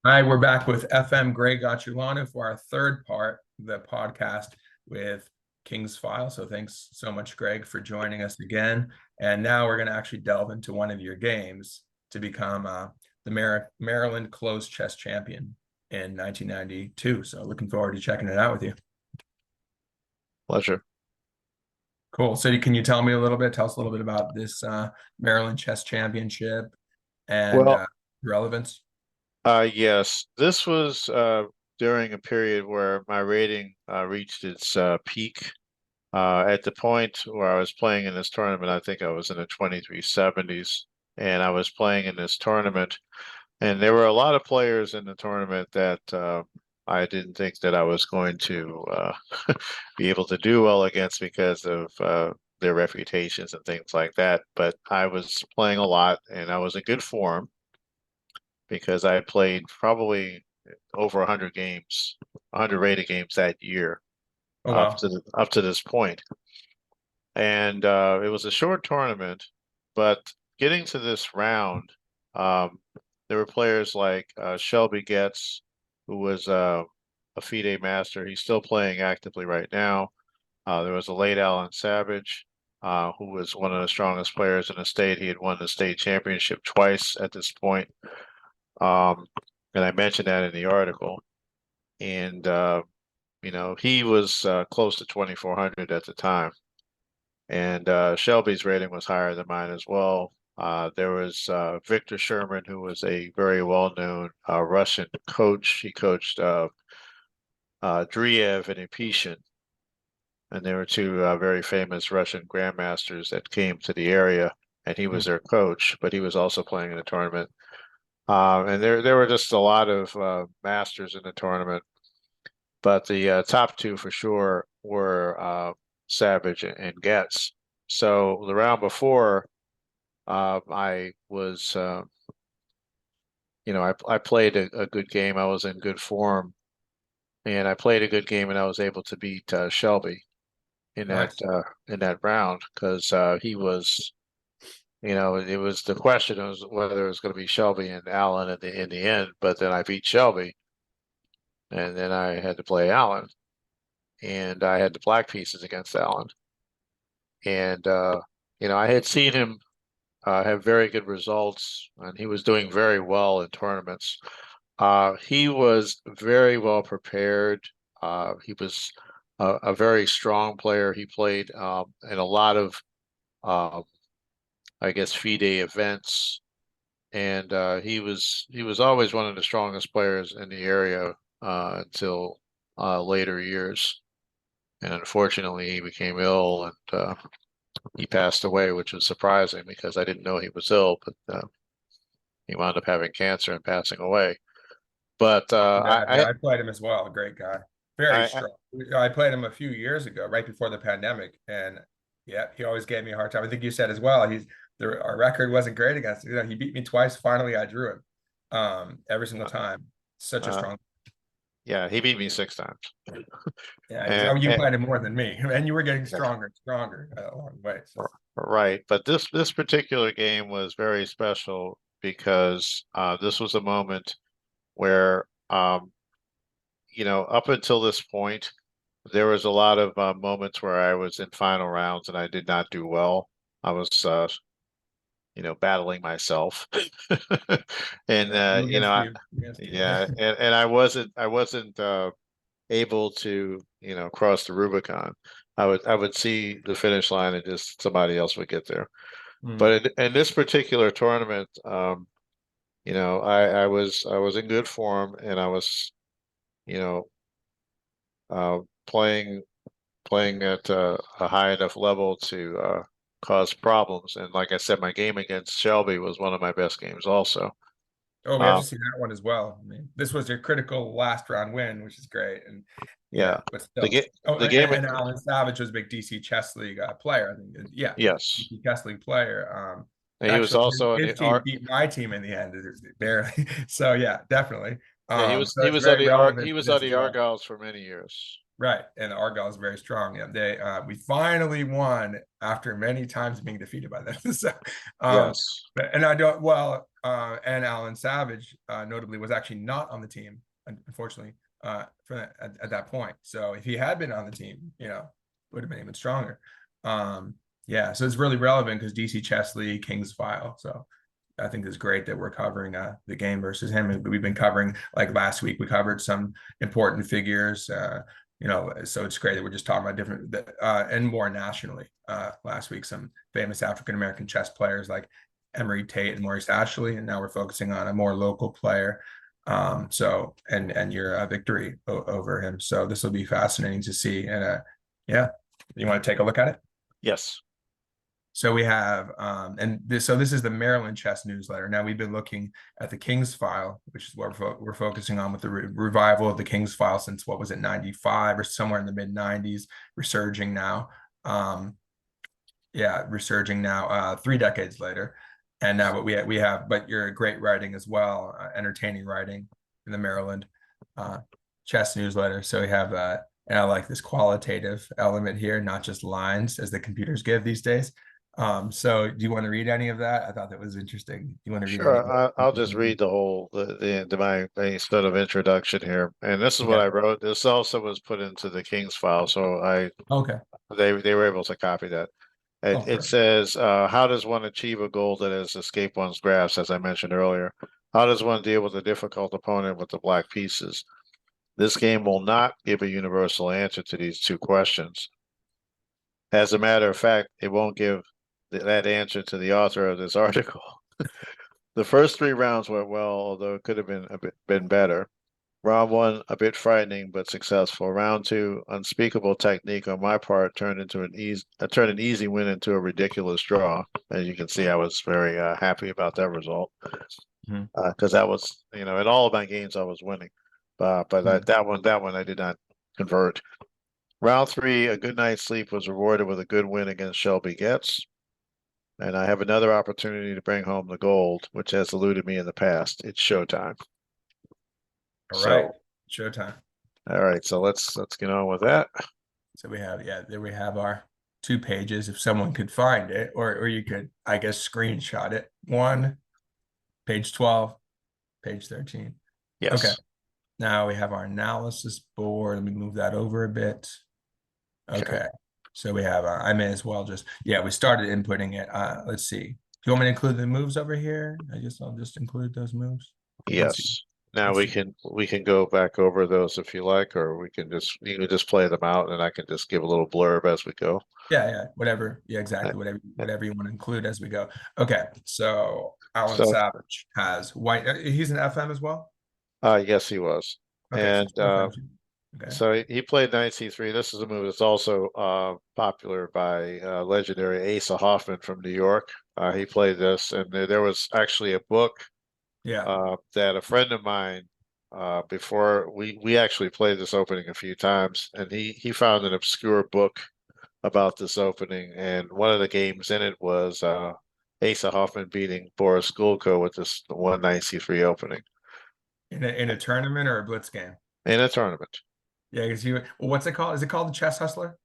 Hi, we're back with FM Greg Acholonu for our third part of the podcast with King's File. So thanks so much, Greg, for joining us again. And now we're going to actually delve into one of your games to become the Maryland Closed Chess Champion in 1992. So looking forward to checking it out with you. Pleasure. Cool. So can you tell us a little bit about this Maryland Chess Championship and Well, relevance? yes, this was during a period where my rating reached its peak. At the point where I was playing in this tournament, I think I was in the 2370s, and I was playing in this tournament, and there were a lot of players in the tournament that I didn't think that I was going to be able to do well against because of their reputations and things like that. But I was playing a lot, and I was in good form because I played probably over 100 games, 100 rated games that year Oh, wow. up to this point. And it was a short tournament, but getting to this round, um, there were players like Shelby Getz, who was a FIDE master. He's still playing actively right now. There was a late Allan Savage, who was one of the strongest players in the state. He had won the state championship twice at this point. And I mentioned that in the article. And he was close to 2400 at the time. And Shelby's rating was higher than mine as well. There was Victor Sherman, who was a very well-known Russian coach. He coached Driev and Epetian, and there were two very famous Russian grandmasters that came to the area, and he was their coach, but he was also playing in the tournament. And there were just a lot of masters in the tournament, but the top two for sure were Savage and Getz. So the round before, I was, I played a good game. I was in good form, and I played a good game, and I was able to beat Shelby in Nice. that round because he was. It was the question was whether it was going to be Shelby and Allan in the end, but then I beat Shelby, and then I had to play Allan, and I had the black pieces against Allan, and I had seen him have very good results, and he was doing very well in tournaments. He was very well prepared. He was a very strong player. He played in a lot of, I guess, FIDE events, and he was always one of the strongest players in the area until later years. And unfortunately, he became ill and he passed away, which was surprising because I didn't know he was ill, but he wound up having cancer and passing away. But I played him as well. A great guy, very I, strong. I played him a few years ago, right before the pandemic, and yeah, he always gave me a hard time. I think you said as well. Our record wasn't great against him. He beat me twice. Finally, I drew him. Every single time. Such a uh, strong. yeah, he beat me 6 times. Oh, And, you and played him more than me, and you were getting yeah, stronger and stronger along the way. So. right. But this particular game was very special because this was a moment where up until this point, there was a lot of moments where I was in final rounds and I did not do well. I was battling myself. And Yeah, I'm against I, you. Against you. yeah, and I wasn't able to, cross the Rubicon. I would see the finish line and just somebody else would get there. Hmm. But in this particular tournament, I was in good form and I was, you know, uh, playing playing at a high enough level to cause problems. And like I said, my game against Shelby was one of my best games also. Oh, we have Um, to see that one as well. I mean, this was your critical last round win, which is great. And yeah, yeah, but the still. game, Oh, the game, and Allan Savage was a big DC Chess League player. I think, yeah, yes. DC Chess League player. And he was Actually, also in his the team art. beat my team in the end, barely. So yeah, definitely. Yeah, So he it's was on very relevant he to was on this as the well. Argylls for many years. Right, and Argyle is very strong. Yeah, we finally won after many times being defeated by them. So, Yes. and I don't and Allan Savage, notably, was actually not on the team, unfortunately, at that point. So if he had been on the team, would have been even stronger. Yeah, so it's really relevant because DC Chesley, King's File. So I think it's great that we're covering the game versus him. And we've been covering, like last week, we covered some important figures. So it's great that we're just talking about different and more nationally. Last week, some famous African-American chess players like Emery Tate and Maurice Ashley, and now we're focusing on a more local player. And your victory over him. So this will be fascinating to see. And yeah, you want to take a look at it? Yes. So we have, this is the Maryland Chess Newsletter. Now we've been looking at the King's File, which is what we're focusing on with the revival of the King's File since, what was it, 95 or somewhere in the mid 90s, resurging now. Resurging now, 3 decades later. And now but you're great writing as well, entertaining writing in the Maryland Chess Newsletter. So we have, and I like this qualitative element here, not just lines as the computers give these days. So do you want to read any of that? I thought that was interesting. Do you want to read any? Sure, I'll just read the whole my sort of introduction here, and this is what I wrote. This also was put into the King's File, so they were able to copy that. It says, how does one achieve a goal that has escaped one's grasp, as I mentioned earlier? How does one deal with a difficult opponent with the black pieces? This game will not give a universal answer to these 2 questions. As a matter of fact, it won't give that answer to the author of this article. The first 3 rounds went well, although it could have been better. Round 1, a bit frightening but successful. Round 2, unspeakable technique on my part turned an easy win into a ridiculous draw. As you can see, I was very happy about that result because that was, in all of my games I was winning, but that one I did not convert. Round 3, a good night's sleep was rewarded with a good win against Shelby Getz. And I have another opportunity to bring home the gold, which has eluded me in the past. It's showtime. All right, showtime. All right, so let's get on with that. So there we have our 2 pages. If someone could find it, or you could, I guess, screenshot it. 1, page 12, page 13. Yes. Okay. Now we have our analysis board. Let me move that over a bit. Okay. So we have, I may as well we started inputting it. Let's see. Do you want me to include the moves over here? I'll just include those moves. Yes. Now we can go back over those if you like, or you can just play them out and I can just give a little blurb as we go. Yeah, whatever. Yeah, exactly. Whatever you want to include as we go. Okay. So Allan Savage has white. He's an FM as well? Yes, he was. Okay, and so he played knight c3. This is a move that's also popular by legendary Asa Hoffman from New York. He played this, and there was actually a book that a friend of mine, before we actually played this opening a few times, and he found an obscure book about this opening, and one of the games in it was Asa Hoffman beating Boris Gulko with this 1 knight c3 opening. In a tournament or a blitz game? In a tournament. Yeah, because what's it called? Is it called the Chess Hustler?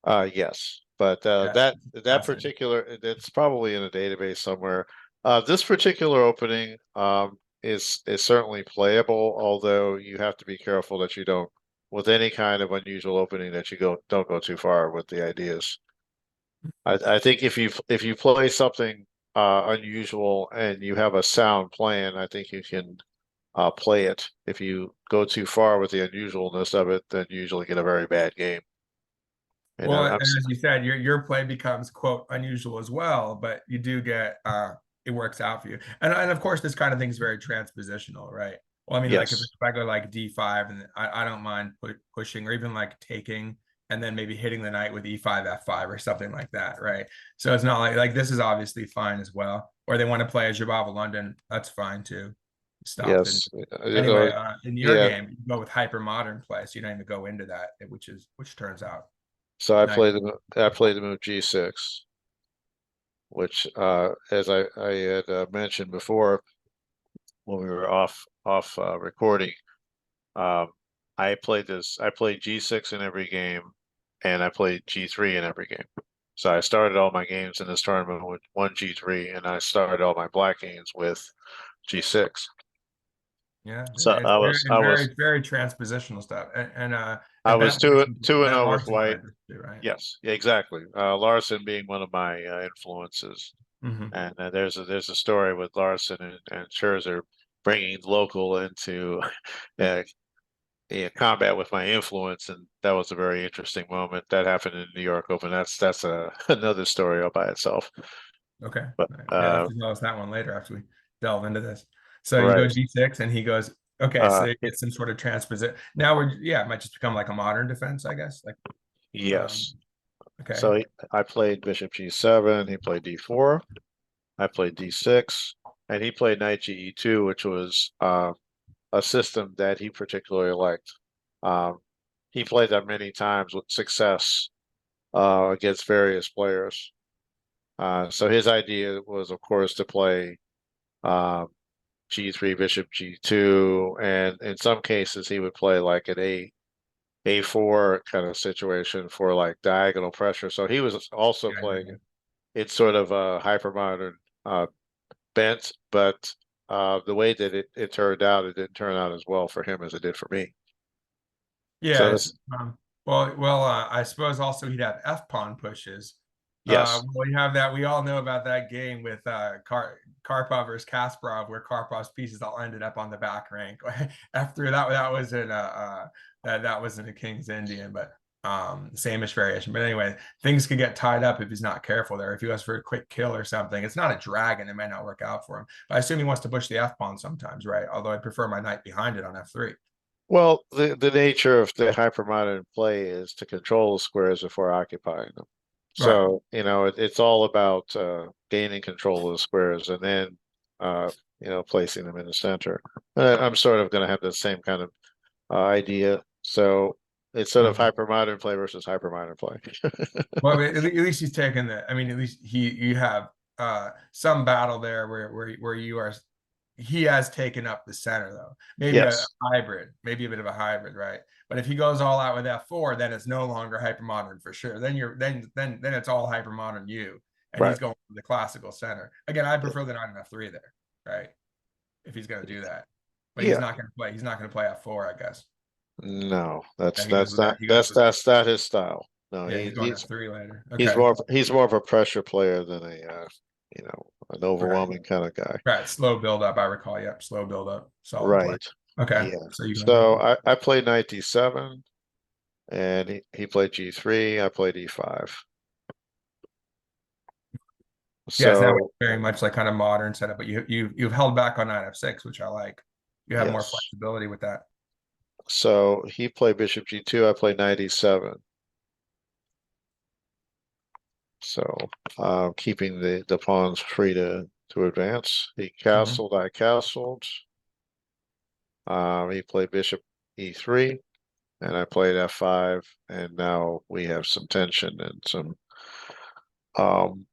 Yes, but that particular, it's probably in a database somewhere. This particular opening is certainly playable, although you have to be careful that you don't, with any kind of unusual opening, that you don't go too far with the ideas. I think if you play something unusual and you have a sound plan, I think you can play it. If you go too far with the unusualness of it, then you usually get a very bad game. And as you said, your play becomes, quote, unusual as well, but you do get it works out for you. And of course, this kind of thing is very transpositional, right? Well, I mean, like if I go like d5, and I don't mind pushing, or even like taking, and then maybe hitting the knight with e5, f5, or something like that, right? So it's not like this is obviously fine as well. Or they want to play a Jabava London, that's fine too. Stop. Yes. Anyway, in your game, you go with hypermodern play, so you don't even go into that, which turns out. So I played the move g6, which as I had mentioned before when we were off recording, I played G6 in every game, and I played G3 in every game. So I started all my games in this tournament with one G3, and I started all my black games with G6. Yeah, So it's very transpositional stuff, I and was two and Bent zero with Larson white. played this too, right? Yes, yeah, exactly. Larson being one of my influences, Hmm. and there's a story with Larson and Scherzer bringing local into uh, combat with my influence, and that was a very interesting moment. That happened in New York Open. That's another story all by itself. Okay, But you have to tell us that one later after we delve into this. So you go right, G6, and he goes, okay, so uh, it gets some sort of transposition. Now it might just become like a modern defense, I guess. Like, um, yes. okay, I played Bishop G7. He played D4. I played D6, and he played Knight GE2, which was a system that he particularly liked. Um, he played that many times with success against various players. So his idea was, of course, to play um, G3, Bishop G2, and in some cases he would play like an A4 kind of situation for like diagonal pressure. So he was also yeah, playing yeah. it's sort of a hypermodern bent, but the way that it turned out, it didn't turn out as well for him as it did for me. Yeah, So it's this, I suppose also he'd have F pawn pushes. yes, Well, you have that. We all know about that game with Karpov versus Kasparov, where Karpov's pieces all ended up on the back rank. After that was in that was in a King's Indian, but same-ish variation. But anyway, things could get tied up if he's not careful there. If he goes for a quick kill or something, it's not a dragon. It might not work out for him. But I assume he wants to push the F pawn sometimes, right? Although I prefer my knight behind it on F3. well, the nature of the hypermodern play is to control the squares before occupying them. Right. So, it's all about gaining control of the squares and then, uh, placing them in the center. I'm sort of going to have the same kind of idea. So it's sort of Mhm. hypermodern play versus hypermodern play. Well, at least he's taken the. I mean, at least you have some battle there where you are. He has taken up the center though. Maybe a Yes, hybrid, maybe a bit of a hybrid, right? But if he goes all out with F4, then it's no longer hypermodern for sure. Then then it's all hypermodern you, and right. he's going for the classical center. Again, I prefer the knight on F3 there, right? If he's going to do that, but he's Yeah. not going to play. He's not going to play F4, I guess. No, Yeah, he goes with that. He goes with that's not his style. No, yeah. He's going F3 later. he's Okay. more of a pressure player than an Right. overwhelming kind of guy. Right, slow build up. I recall. Yep, slow build up. Solid play. Right. Okay, Yeah. so you go knight. So I played knight d7 and he played g3, I played e5. Yes, that was So very much like kind of modern setup, but you've held back on knight f6, which I like. You have more yes. flexibility with that. So he played bishop g2, I played knight e7. So keeping the pawns free to advance. He Hmm. castled, I castled. He played bishop e3, and I played f5, and now we have some tension and um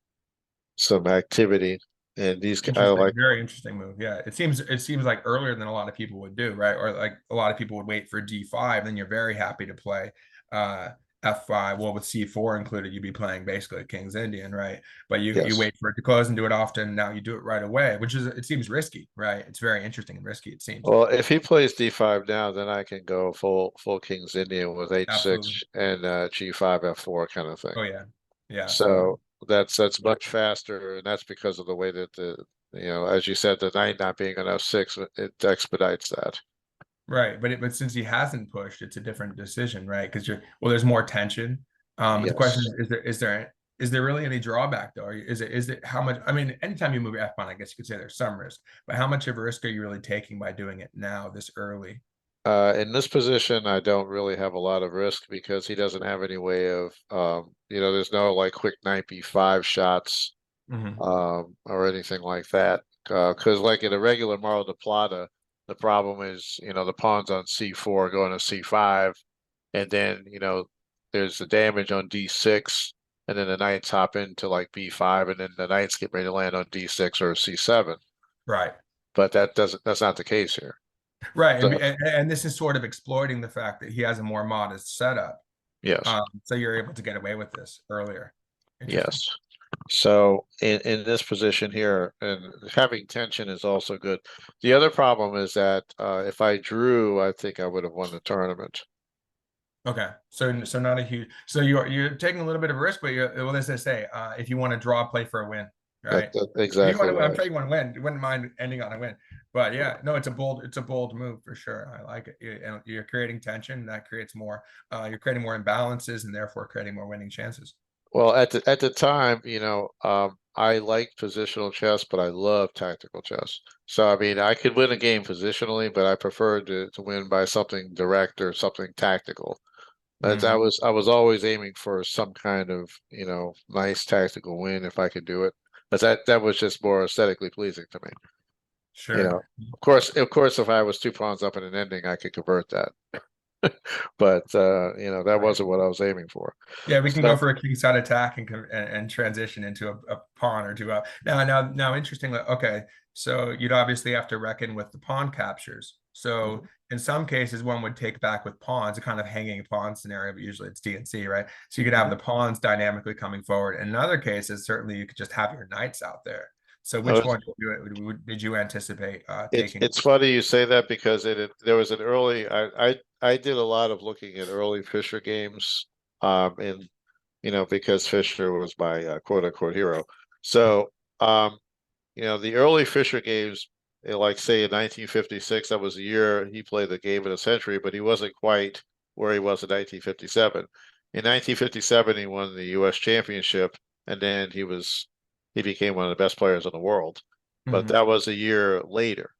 some activity. And I Interesting, like, very interesting move. Yeah, it seems like earlier than a lot of people would do, right? Or like a lot of people would wait for d5, then you're very happy to play uh f5. Well, with c4 included, you'd be playing basically King's Indian, right? But you yes. wait for it to close and do it often. Now you do it right away, which is it seems risky, right? It's very interesting and risky, it seems. Well, if he plays d5 now, then I can go full King's Indian with Absolutely. h6 and g5 f4 kind of thing. Oh yeah. Yeah, absolutely. So that's much faster, and that's because of the way that as you said, the knight not being on f6, it expedites that. Right, but since he hasn't pushed, it's a different decision, right? Because there's more tension. But the question Yes. is there really any drawback though? Or is it how much? I mean, anytime you move your F pawn, I guess you could say there's some risk, but how much of a risk are you really taking by doing it now this early? In this position, I don't really have a lot of risk because he doesn't have any way of, there's no like quick knight b5 shots, Hmm. or anything like that. Because like in a regular Maro de Plata, the problem is, the pawn's on c4 going to c5, and then, there's the damage on d6, and then the knights hop into like b5, and then the knights get ready to land on d6 or c7. Right. But that's not the case here. Right, So and this is sort of exploiting the fact that he has a more modest setup. yes, So you're able to get away with this earlier. Interesting. yes. So in this position here, and having tension is also good. The other problem is that if I drew, I think I would have won the tournament. Okay, so not a huge. So you're taking a little bit of a risk, but you're well. As I say, if you want to draw, play for a win, right? That's If you want exactly to, I'm right. sure you want to win. You wouldn't mind ending on a win, but yeah, no, it's a bold move for sure. I like it. You're creating tension. That creates more. You're creating more imbalances, and therefore creating more winning chances. Well, at the time, I liked positional chess, but I love tactical chess. So I mean, I could win a game positionally, but I preferred to win by something direct or something tactical. But Mhm. I was always aiming for some kind of, nice tactical win if I could do it. But that was just more aesthetically pleasing to me. Sure. Of course, if I was two pawns up in an ending, I could convert that. But that Right. wasn't what I was aiming for. Yeah, we can go So for a king side attack and transition into a pawn or two up. Now, interestingly, okay, so you'd obviously have to reckon with the pawn captures. So mhm, in some cases, one would take back with pawns, a kind of hanging pawn scenario, but usually it's DNC, right? So you could have mhm. the pawns dynamically coming forward. In other cases, certainly you could just have your knights out there. So I which was one did you anticipate It's taking? it's funny you say that because there was an early I did a lot of looking at early Fisher games, and because Fisher was my quote unquote hero. So the early Fisher games, like say in 1956, that was the year he played the game of the century, but he wasn't quite where he was in 1957. In 1957, he won the U.S. championship, and then he became one of the best players in the world. But Mhm. that was a year later.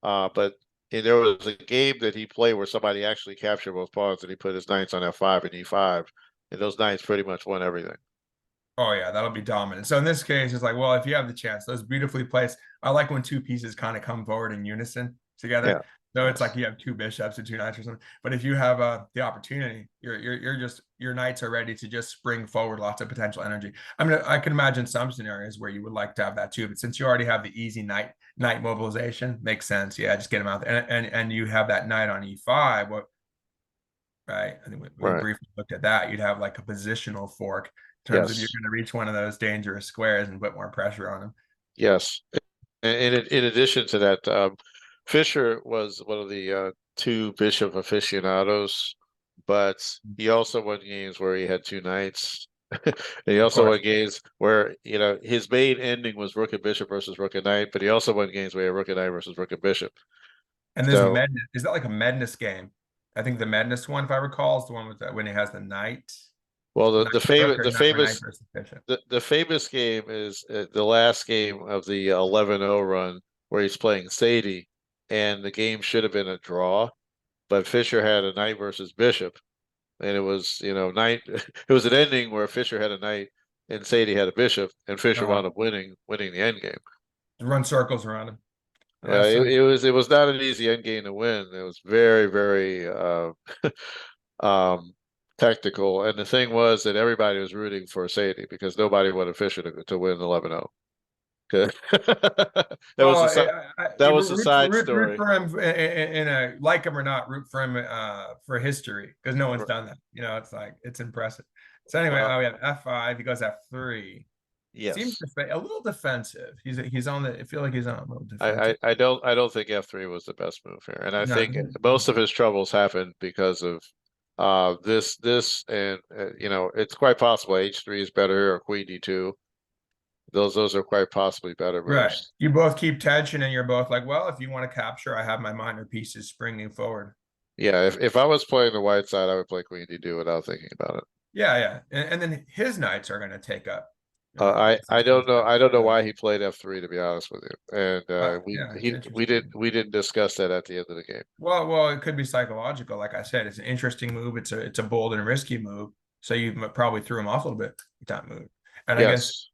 But there was a game that he played where somebody actually captured both pawns, and he put his knights on F5 and E5, and those knights pretty much won everything. Oh yeah, that'll be dominant. So in this case, it's like, well, if you have the chance, those beautifully placed. I like when two pieces kind of come forward in unison Yeah. together. So it's like Yes. you have two bishops and two knights or something. But if you have the opportunity, you're just your knights are ready to just spring forward, lots of potential energy. I mean, I can imagine some scenarios where you would like to have that too. But since you already have the easy knight mobilization, makes sense. Yeah, just get them out there. And you have that knight on E5. What right? I think we Right. briefly looked at that. You'd have like a positional fork in terms of you're Yes. going to reach one of those dangerous squares and put more pressure on them. Yes. And in addition to that, Fisher was one of the two bishop aficionados, but he also won games where he had two knights. And he Of also course. won games where, his main ending was rook and bishop versus rook and knight, but he also won games where he had rook and knight versus rook and bishop. And there's So, Madness. Is that like a Madness game? I think the Madness one, if I recall, is the one with when he has the well, knight the rook famous or the knight, or knight famous versus bishop. the famous game is the last game of the 11-0 run where he's playing Sadie, and the game should have been a draw, but Fisher had a knight versus bishop, and it was knight. It was an ending where Fisher had a knight and Sadie had a bishop, and Fisher Uh-huh. wound up winning the end game. Run circles around him. Yeah, Yeah, so it was not an easy end game to win. It was very very um tactical, and the thing was that everybody was rooting for Sadie because nobody wanted Fisher to win 11-0. Okay. That was well, the that was the side root story. for him in a like him or not, root for him for history because no one's R- done that. It's like it's impressive. So anyway, Well, we have F5. He goes F3. Seems yes. a little defensive. He's on the. I feel like he's on a little I, defensive. I, I don't think F3 was the best move here. And I No, think most of his troubles happened because of this and it's quite possible H3 is better here or Queen D2. Those are quite possibly better right. moves. You both keep tension, and you're both like, well, if you want to capture, I have my minor pieces springing forward. Yeah, if I was playing the white side, I would play Queen D2 without thinking about it. Yeah, yeah, and then his knights are going to take up. I don't know why he played F3 to be honest with you. And Yeah, it's interesting. we didn't discuss that at the end of the game. Well, it could be psychological. Like I said, it's an interesting move. It's a bold and risky move. So you probably threw him off a little bit with that move. And I guess,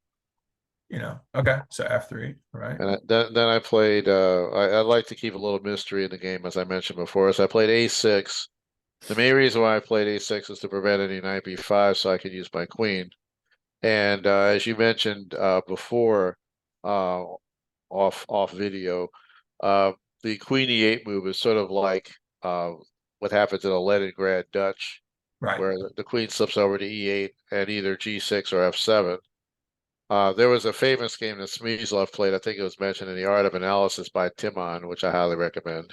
Yes. okay, so F3, right? And then I played. I like to keep a little mystery in the game, as I mentioned before. So I played A6. The main reason why I played A6 is to prevent any knight B5, so I could use my queen. And as you mentioned before, uh, off video, uh, the Queen E8 move is sort of like what happens in a Leningrad Dutch, Right. where the queen slips over to E8 and either G6 or F7. There was a famous game that Smyslov played. I think it was mentioned in The Art of Analysis by Timon, which I highly recommend.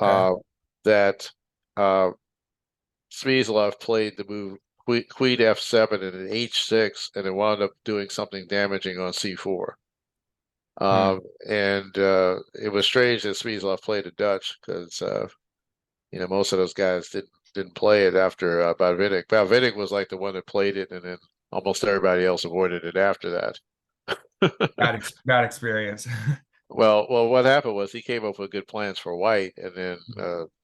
Okay. That Smyslov played the move Queen F7 and an H6, and it wound up doing something damaging on C4. Hmm. And it was strange that Smyslov played a Dutch because most of those guys didn't play it after Botvinnik. Botvinnik was like the one that played it, and then almost everybody else avoided it after that. Bad experience. Well, what happened was he came up with good plans for white, and then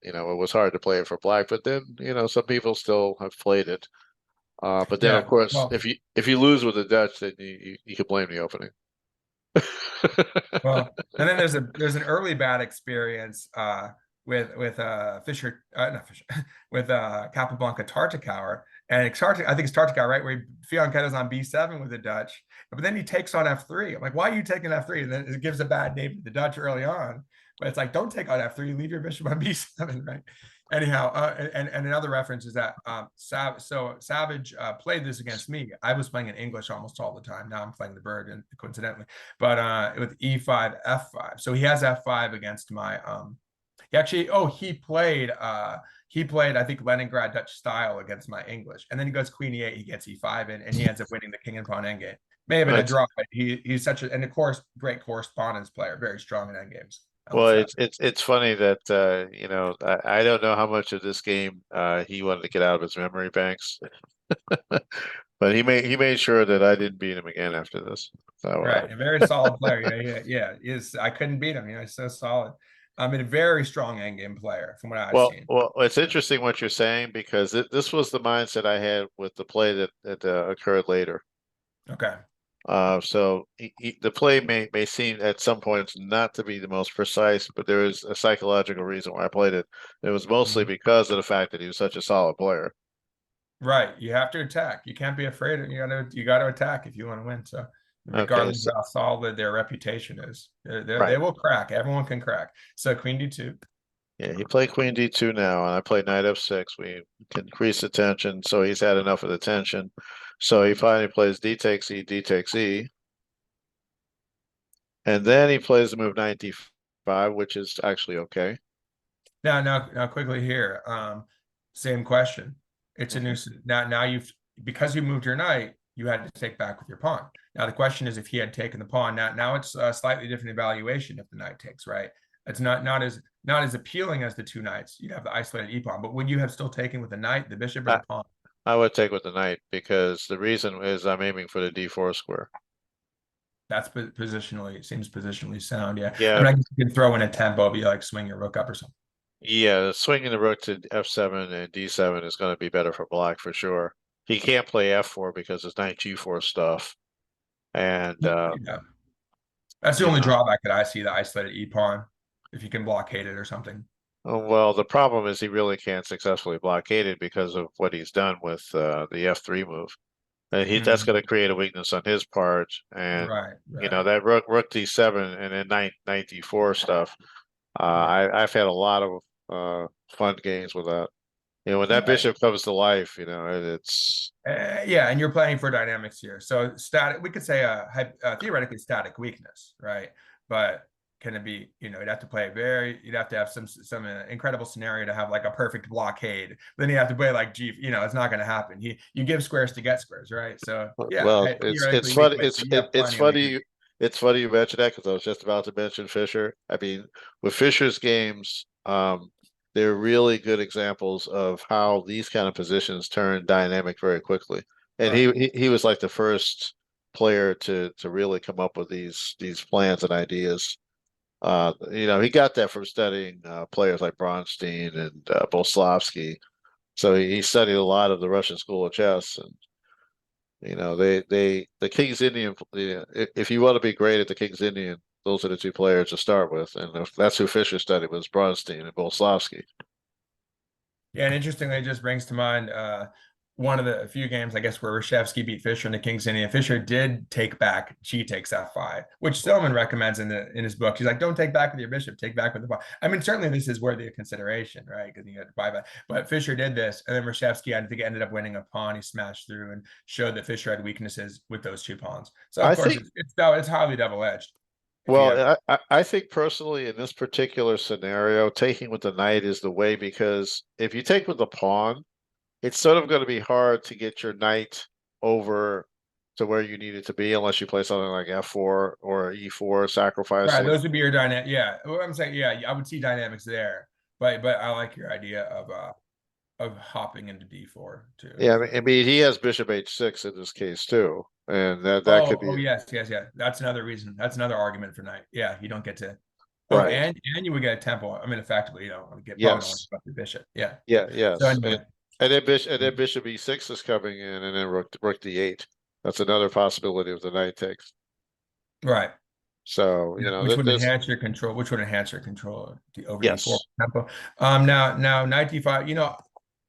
it was hard to play it for black. But then some people still have played it. But then of Yeah. course, Well, if you lose with the Dutch, then you could blame the opening. well, and then there's an early bad experience with Fischer, not Fischer, with Capablanca Tartakower. And I think it's Tartakower, right? Where Fianchetto's on B7 with the Dutch, but then he takes on F3. I'm like, why are you taking F3? And then it gives a bad name to the Dutch early on. But it's like, don't take on F3, leave your bishop on B7, right? Anyhow, and another reference is that Savage played this against me. I was playing in English almost all the time. Now I'm playing the bird, and coincidentally, but with E5, F5. So he has F5 against my he played I think Leningrad Dutch style against my English, and then he goes Queen E8, he gets E5 in, and he ends up winning the king and pawn endgame. May have been a draw, but he's such a, and of course, great correspondence player, very strong in endgames. Well, it's funny that I don't know how much of this game he wanted to get out of his memory banks, but he made sure that I didn't beat him again after this. So Right, a very solid player. Yeah. I couldn't beat him. He's so solid. I mean, a very strong endgame player from what I've seen. well, it's interesting what you're saying because this was the mindset I had with the play that occurred later. Okay. So the play may seem at some points not to be the most precise, but there is a psychological reason why I played it. It was mostly because of the fact that he was such a solid player. Right. You have to attack. You can't be afraid of you gotta attack if you want to win. So regardless of how solid their reputation is, they will crack. Everyone can crack. So Queen D2. Yeah, he played Queen D2 now, and I played Knight F6. We can increase the tension, so he's had enough of the tension. So he finally plays D takes E, D takes E. And then he plays the move Knight D5, which is actually okay. Now quickly here. Same question. It's a new now because you moved your knight, you had to take back with your pawn. Now the question is if he had taken the pawn. Now it's a slightly different evaluation if the knight takes, right? It's not as appealing as the two knights. You'd have the isolated e-pawn, but would you have still taken with the knight, the bishop, or the pawn? I would take with the knight because the reason is I'm aiming for the D4 square. That's seems positionally sound. Yeah. Yeah. I mean, I guess you can throw in a tempo, but you like swing your rook up or something. Yeah, swinging the rook to F7 and D7 is going to be better for black for sure. He can't play F4 because it's knight G4 stuff. And yeah. That's the only drawback that I see, the isolated e-pawn, if you can blockade it or something. Well, the problem is he really can't successfully blockade it because of what he's done with the F3 move. And that's going to create a weakness on his part. And right. That rook D7 and then knight D4 stuff. I've had a lot of fun games with that. When that bishop comes to life, it's yeah, and you're playing for dynamics here. So static, we could say a theoretically static weakness, right? But can it be, you'd have to play you'd have to have some incredible scenario to have like a perfect blockade. Then you have to play like G, it's not going to happen. You give squares to get squares, right? So yeah, well, it's funny. It's funny you mentioned that because I was just about to mention Fischer. I mean, with Fischer's games, they're really good examples of how these kind of positions turn dynamic very quickly. And he was like the first player to really come up with these plans and ideas. He got that from studying players like Bronstein and Boleslavsky. So he studied a lot of the Russian school of chess, and the King's Indian. If you want to be great at the King's Indian, those are the two players to start with, and that's who Fischer studied was Bronstein and Boleslavsky. Yeah, and interestingly, it just brings to mind one of the few games, I guess, where Reshevsky beat Fischer in the King's Indian. Fischer did take back G takes F5, which Stillman recommends in his book. He's like, don't take back with your bishop, take back with the pawn. I mean, certainly this is worthy of consideration, right? Because you had to buy back. But Fischer did this, and then Reshevsky, I think, ended up winning a pawn. He smashed through and showed that Fischer had weaknesses with those two pawns. So of course, it's highly double-edged. Well, I think personally in this particular scenario, taking with the knight is the way, because if you take with the pawn, it's sort of going to be hard to get your knight over to where you need it to be unless you play something like F4 or E4 sacrificing. Right, those would be your dynamic. Yeah, what I'm saying, yeah, I would see dynamics there, but I like your idea of hopping into D4 too. Yeah, I mean he has bishop H6 in this case too, and that could be. Oh yes. That's another reason. That's another argument for knight. Yeah, you don't get to. Right. And you would get a tempo. I mean, effectively, you don't want to get Yes. the bishop. Yeah. Yeah. Yes. So anyway. And then bishop E6 is coming in, and then rook D8. That's another possibility if the knight takes. Right. So which would enhance your control. Which would enhance your control over yes. D4 tempo. Now knight D5. You know,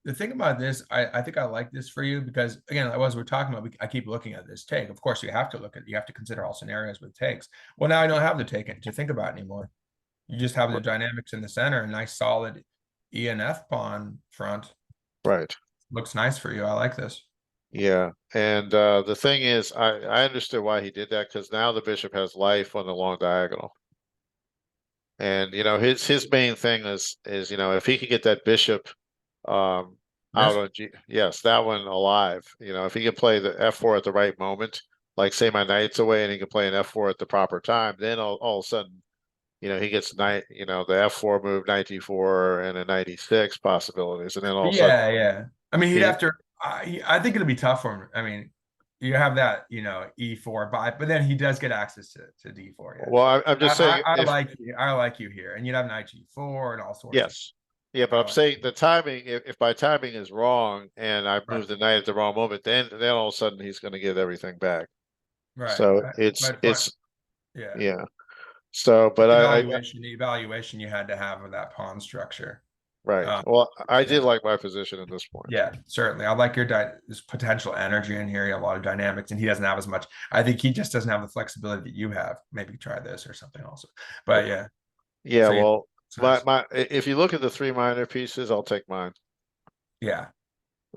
the thing about this, I think I like this for you because again, as we're talking about, I keep looking at this take. Of course, you have to consider all scenarios with takes. Well, now I don't have the take to think about anymore. You just have the dynamics in the center, a nice solid E and F pawn front. Right. Looks nice for you. I like this. Yeah, and the thing is, I understood why he did that, because now the bishop has life on the long diagonal, and his main thing is if he could get that bishop out on yes, that one alive. If he can play the F4 at the right moment, like say my knight's away and he can play an F4 at the proper time, then all of a sudden, he gets knight, the F4 move, knight D4 and a knight E6 possibilities, and then all of a sudden, yeah. I mean, he'd have to. I think it'll be tough for him. I mean, you have that, E4, but then he does get access to D4. Yeah. Well, I'm just saying, I like you here, and you'd have knight G4 and all sorts. Yes. Yeah, but I'm saying the timing, if my timing is wrong and I move the knight at the wrong moment, then all of a sudden he's going to get everything back. Right. So it's yeah. So, but the evaluation you had to have of that pawn structure. Right. Well, I did like my position at this point. Yeah, certainly. I like your this potential energy in here. You have a lot of dynamics, and he doesn't have as much. I think he just doesn't have the flexibility that you have. Maybe try this or something also. But yeah. Yeah. So well, if you look at the three minor pieces, I'll take mine. Yeah.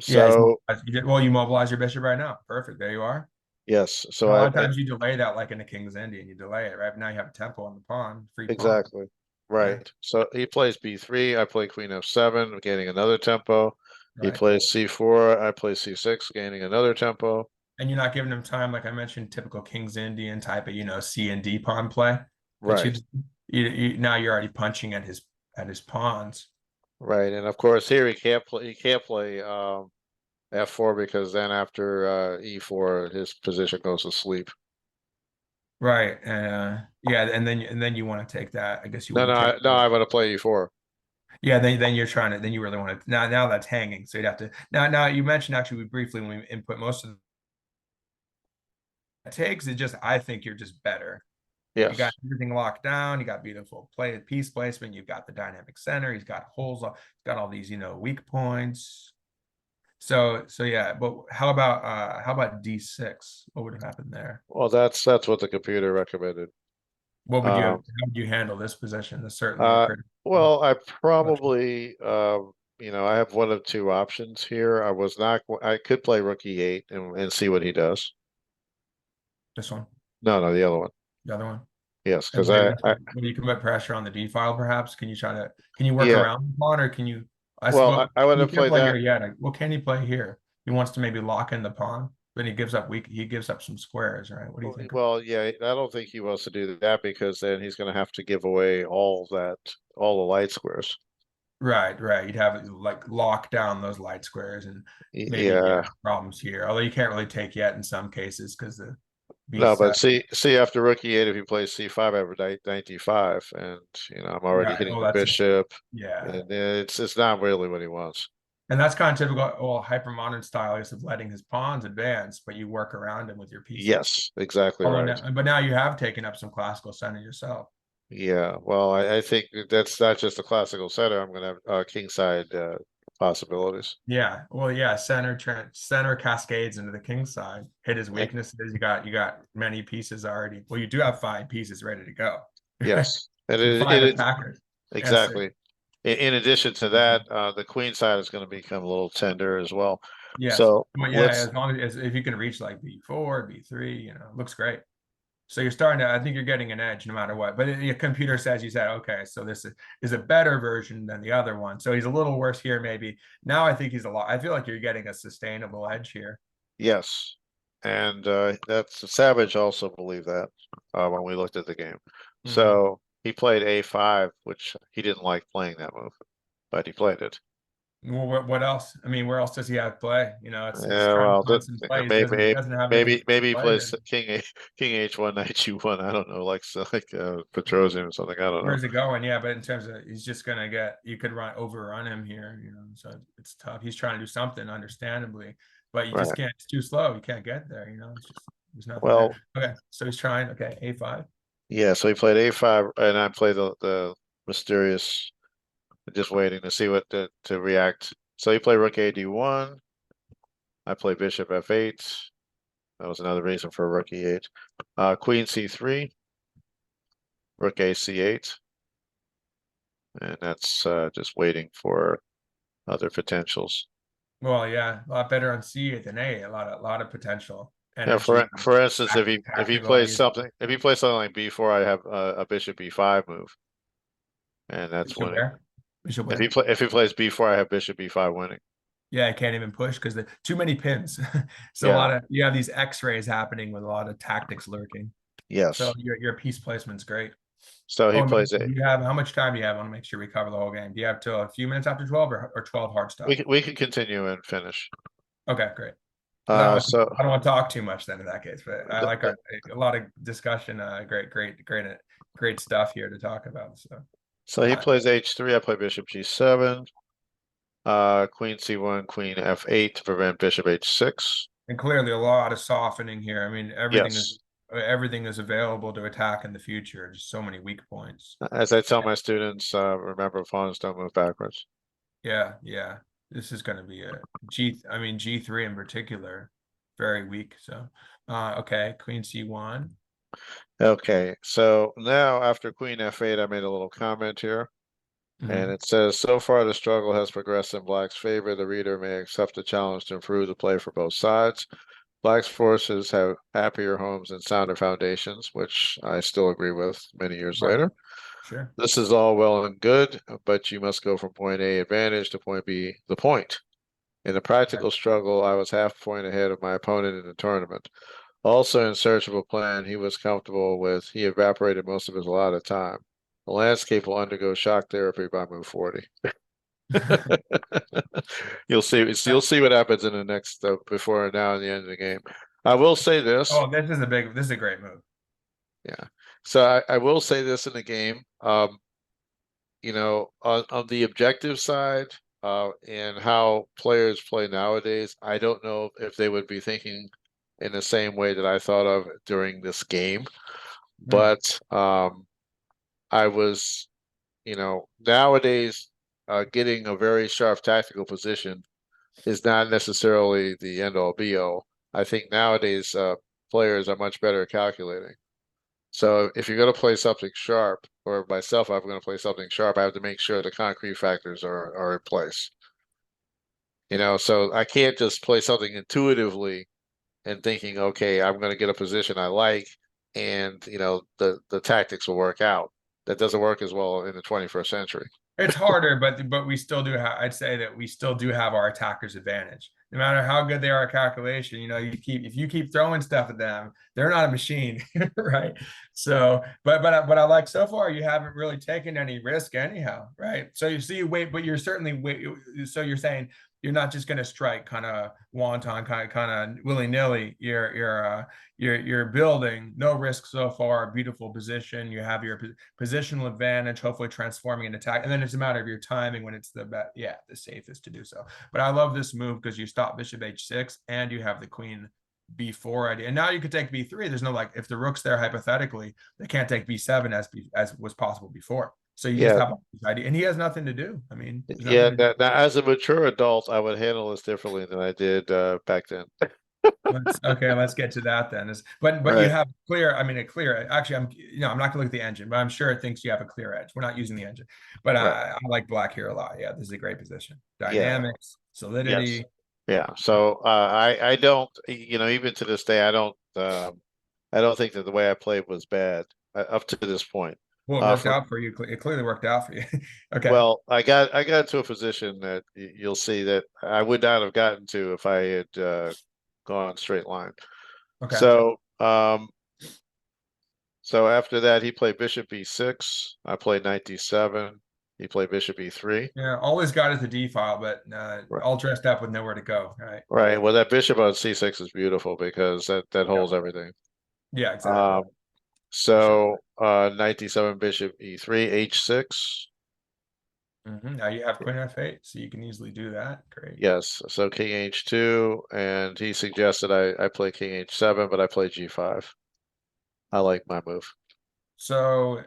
So you mobilize your bishop right now. Perfect. There you are. Yes. So a lot of times you delay that, like in the King's Indian, you delay it. Right now you have a tempo on the pawn. Free exactly. Pawn. Right. Yeah. So he plays B3. I play Queen F7, gaining another tempo. Right. He plays C4. I play C6, gaining another tempo. And you're not giving him time, like I mentioned, typical King's Indian type of C and D pawn play. Right. Now you're already punching at his pawns. Right, and of course here he can't play F4, because then after E4 his position goes to sleep. Right, and and then you want to take that. I guess you. I want to play E4. Yeah, then you're trying to. Then you really want to. Now that's hanging, so you'd have to. Now you mentioned actually briefly when we input most of the takes. It just I think you're just better. Yes. You got everything locked down. You got beautiful piece placement. You've got the dynamic center. He's got holes. He's got all these weak points. So yeah, but how about D6? What would have happened there? Well, that's what the computer recommended. What would how would you handle this position? This certainly. Well, I probably I have one of two options here. I could play rook E8 and see what he does. This one? No, the other one. The other one? Yes, because when you commit pressure on the D file, perhaps can you work around the pawn, or can you? I want to play that. Here yet. What can he play here? He wants to maybe lock in the pawn, but he gives up some squares, right? What do you think? Well, yeah, I don't think he wants to do that, because then he's going to have to give away all the light squares. Right. You'd have like lock down those light squares and maybe problems here. Although you can't really take yet in some cases because the but see after rook E8, if he plays C5, I have knight D5, and I'm already hitting the bishop. And it's not really what he wants. And that's kind of typical hypermodern style of letting his pawns advance, but you work around him with your pieces. Yes, exactly right. But now you have taken up some classical center yourself. Yeah, well, I think that's not just a classical center. I'm going to have kingside possibilities. Yeah, well, yeah, center cascades into the king side. Hit his Eh, weaknesses. You got many pieces already. Well, you do have 5 pieces ready to go. Yes, and So it, 5 it is attackers. Yes, sir. exactly. In addition to that, the queen side is going to become a little tender as well. Yes. So Well, yeah, let's, as long as if you can reach like B4, B3, looks great. So you're starting to, I think you're getting an edge no matter what. But your computer says you said, okay, so this is a better version than the other one. So he's a little worse here, maybe. Now I think he's a lot. I feel like you're getting a sustainable edge here. yes, and that's Savage also believed that when we looked at the game. Mhm. So he played A5, which he didn't like playing that move, but he played it. Well, what else? I mean, where else does he have play? It's Yeah, trying to well, constant play. He maybe doesn't have any maybe he play plays there. King H1, Knight G1. I don't know, like Petrosian or something. I don't know. Where's it going? Yeah, but in terms of he's just gonna get you could overrun him here, so it's tough. He's trying to do something, understandably, but you just Right. can't, it's too slow. You can't get there, it's just there's nothing there. Well, Okay, so he's trying, okay, A5. yeah. So he played A5, and I played the mysterious, just waiting to see what to react. So he played Rook AD1. I played Bishop F8. That was another reason for Rook E8. Queen C3, Rook A C8, and that's just waiting for other potentials. Well, yeah, a lot better on C8 than A. A lot of potential Yeah, energy, for instance, if he tactical plays ideas. something like B4, I have a Bishop B5 move, and that's Bishop winning. where? Bishop If where? if he plays B4, I have Bishop B5 winning. Yeah, I can't even push because the too many pins. So a Yeah. lot of you have these X-rays happening with a lot of tactics lurking. So Yes. your piece placement's great. So he Oh, plays do a. you have how much time do you have? I want to make sure we cover the whole game. Do you have till a few minutes after 12 or 12 hard stop? We can continue and finish. Okay, great. No, So I don't want to talk too much then in that case, but I the, like the, a lot of discussion. Great stuff here to talk about. so he plays H3. I play Bishop G7. Queen C1, Queen F8 to prevent Bishop H6. And clearly a lot of softening here. I mean, Yes. everything is available to attack in the future. Just so many weak points. As I tell my students, remember pawns don't move backwards. Yeah, yeah. This is going to be a I mean G3 in particular, very weak. So, okay, Queen C1. Okay, so now after Queen F8, I made a little comment here. And Mhm. it says, so far the struggle has progressed in Black's favor. The reader may accept the challenge to improve the play for both sides. Black's forces have happier homes and sounder foundations, which I still agree with many years Right. later. Sure. This is all well and good, but you must go from point A advantage to point B the point. In the Right. practical struggle, I was half a point ahead of my opponent in the tournament. Also in search of a plan he was comfortable with, he evaporated most of his allotted time. The landscape will undergo shock therapy by move 40. You'll see what happens in the next before now and the end of the game. I will say this. Oh, this is a great move. Yeah. So I will say this in the game. On the objective side, and how players play nowadays, I don't know if they would be thinking in the same way that I thought of during this game. Hmm. But I was, nowadays, getting a very sharp tactical position is not necessarily the end all be all. I think nowadays players are much better at calculating. So if you're going to play something sharp, or myself, I'm going to play something sharp, I have to make sure the concrete factors are in place. So I can't just play something intuitively and thinking, okay, I'm going to get a position I like, and the tactics will work out. That doesn't work as well in the 21st century. It's harder, but we still do have. I'd say that we still do have our attackers' advantage. No matter how good they are at calculation, if you keep throwing stuff at them, they're not a machine, right? So, but I like so far you haven't really taken any risk anyhow, right? So you see, wait, but you're certainly wait. So you're saying you're not just going to strike kind of wonton, kind of willy nilly. You're building no risk so far. Beautiful position. You have your positional advantage, hopefully transforming an attack, and then it's a matter of your timing when it's the safest to do so. But I love this move because you stop Bishop H6 and you have the Queen B4 idea, and now you could take B3. There's no, like, if the rook's there hypothetically, they can't take B7 as was possible before. So you just Yeah, have all this idea, and he has nothing to do. I mean, there's nothing yeah. to do. Now, as a mature adult, I would handle this differently than I did back then. Let's get to that then. But you Right, have clear, I mean, a clear, actually, I'm not gonna look at the engine, but I'm sure it thinks you have a clear edge. We're not using the engine, but right. I like black here a lot. Yeah, this is a great position. Yeah, Dynamics, yes. solidity. Yeah. So I don't, even to this day, I don't think that the way I played was bad up to this point. Well, it worked For out for you. It clearly worked out for you. Okay. Well, I got to a position that you'll see that I would not have gotten to if I had gone straight line. Okay. So so after that he played bishop e6. I played knight d7. He played bishop e3. Yeah, always got is the D file, but Right. all dressed up with nowhere to go. Right. Right. Well, that bishop on c6 is beautiful because that Yeah. holds everything. Yeah, exactly. For sure. So knight d7, bishop e3, h6. Now you have queen f8, so you can easily do that. Great. Yes. So king h2, and he suggested I play king h7, but I play g5. I like my move. So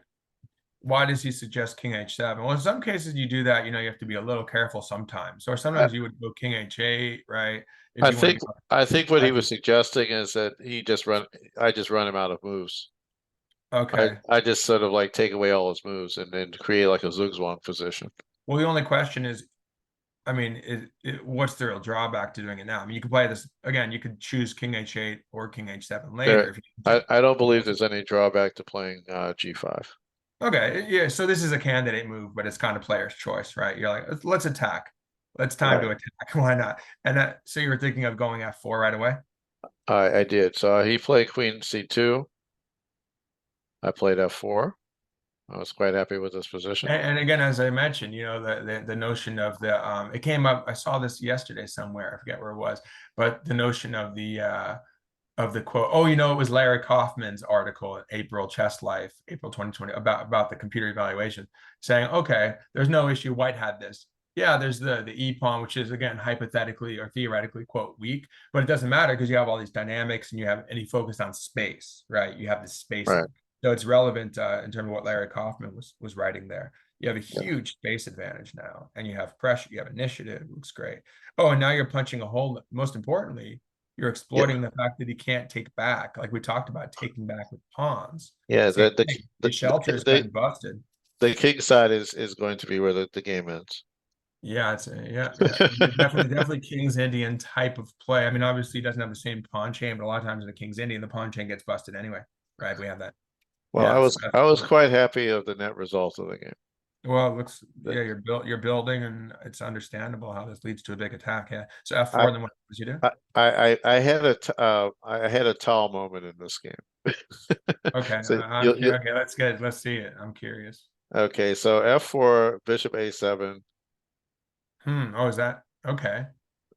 why does he suggest king h7? Well, in some cases you do that, you have to be a little careful sometimes. Or I, sometimes you would go king h8, right? If I you want think to go I think what he was actually, suggesting is that I just run him out of moves. I okay. I just sort of like take away all his moves and then create like a zugzwang position. Well, the only question is, I mean, what's the real drawback to doing it now? I mean, you could play this again, you could choose king h8 or king h7 later There, if you want I don't believe there's any drawback to playing g5. to. Okay, yeah, so this is a candidate move, but it's kind of player's choice, right? You're like, let's attack. Let's time Right. to attack. Why not? And so you were thinking of going f4 right away? I did. So he played queen c2. I played f4. I was quite happy with this position. And again, as I mentioned, the notion of it came up. I saw this yesterday somewhere. I forget where it was, but the notion of the quote. Oh, it was Larry Kaufman's article in April Chess Life, April 2020, about the computer evaluation, saying, okay, there's no issue. White had this. Yeah, there's the e pawn, which is again hypothetically or theoretically quote weak, but it doesn't matter because you have all these dynamics and you focused on space, right? You have this spacing. Right. So it's relevant in terms of what Larry Kaufman was writing there. You have a Yeah. huge space advantage now, and you have pressure, you have initiative. It looks great. Oh, and now you're punching a hole. Most importantly, you're Yeah. exploiting the fact that he can't take back, like we talked about taking back with pawns. Yeah. Same The thing. the The shelter is the, getting busted. the king side is going to be where the game ends. Yeah, yeah. Definitely King's Indian type of play. I mean, obviously, he doesn't have the same pawn chain, but a lot of times in the King's Indian, the pawn chain gets busted anyway, right? We have that. Well, Yeah, I was quite happy of the net result of the game. well, it looks The- yeah, you're building, and it's understandable how this leads to a big attack. Yeah. So F4, I then what does you do? I had a tall moment in this game. Okay, So okay, let's see it. I'm curious. okay, so f4, bishop a7, Oh, is that okay?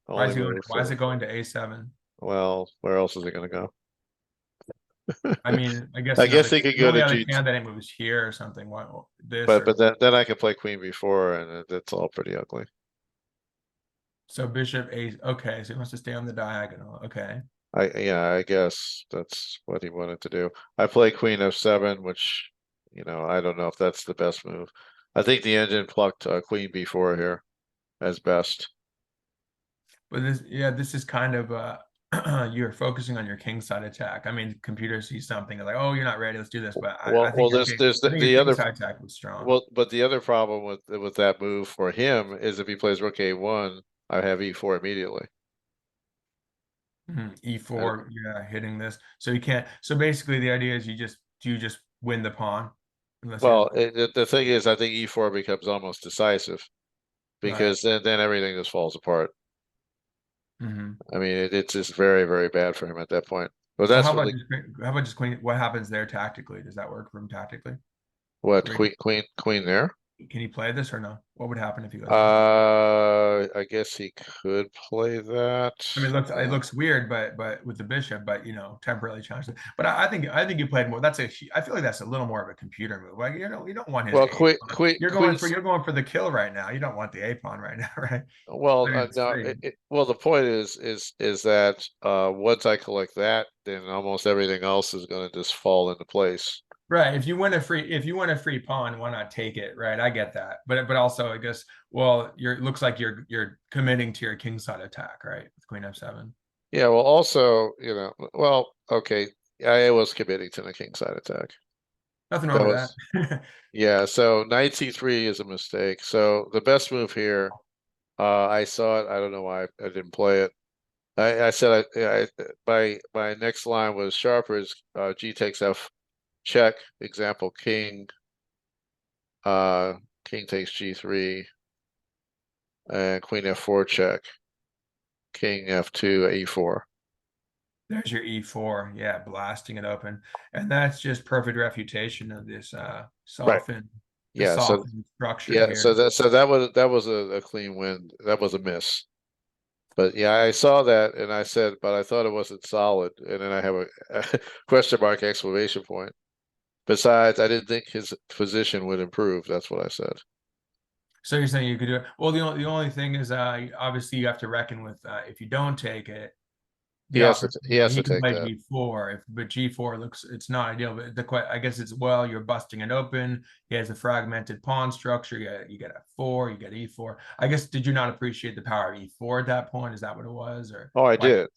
only move. Why is it going to A7? Well, where else is it going to go? I mean, I guess I guess he could the go only to other g2, candidate move is here or something. What this or but then I can play queen b4, and it's all pretty ugly. so bishop A. Okay, so he wants to stay on the diagonal. Okay. I guess that's what he wanted to do. I play queen f7, which I don't know if that's the best move. I think the engine plucked queen b4 here as best. But this is kind of you're focusing on your king side attack. I mean, computer sees something and like, oh, you're not ready. Let's do this. But I think There's I think your the king other side attack was strong. well, but the other problem with that move for him is if he plays rook a1, I have e4 immediately. E4, yeah, hitting this. So you can't. So basically, the idea is you just win the pawn, unless you Well, the thing is, I think e4 becomes almost decisive right. because then everything just falls apart. Mm-hmm. I mean, it's just very, very bad for him at that point. But Well, that's really how about just queen? What happens there tactically? Does that work for him tactically? what Where queen there. can he play this or no? What would happen if he goes there? I guess he could play that. I mean, it looks weird, but with the bishop, but temporarily challenged it. But I think you played more. I feel like that's a little more of a computer move. Like you don't want his Well, a pawn. queen's You're going for the kill right now. You don't want the a pawn right now, right? well, I mean, it's no. free. Well, the point is that once I collect that, then almost everything else is going to just fall into place. Right. If you win a free pawn, why not take it? Right. I get that. But also I guess, well, it looks like you're committing to your kingside attack, right? With Queen F7. Yeah, well, also, well, okay, I was committing to the king side attack. Nothing wrong That with was, that. yeah, so knight c3 is a mistake. So the best move here, I saw it. I don't know why I didn't play it. I said my next line was sharper is g takes f check, example king takes g3 and queen f4 check, king f2 e4. There's your E4. Yeah, blasting it open. And that's just perfect refutation of this Right. the Yeah, so softened structure yeah, here. so that was a clean win. That was a miss. But yeah, I saw that and I said, but I thought it wasn't solid. And then I have a question mark exclamation point. Besides, I didn't think his position would improve. That's what I said. So you're saying you could do it. Well, the only thing is obviously you have to reckon with if you don't take it, He the has to opportunity, he has he to can take play that. G4 but G4 looks, it's not ideal, but I guess it's, well, you're busting it open. He has a fragmented pawn structure. You get F4, you get E4. I guess, did you not appreciate the power of E4 at that point? Is that what it was? Or Oh, I why? did.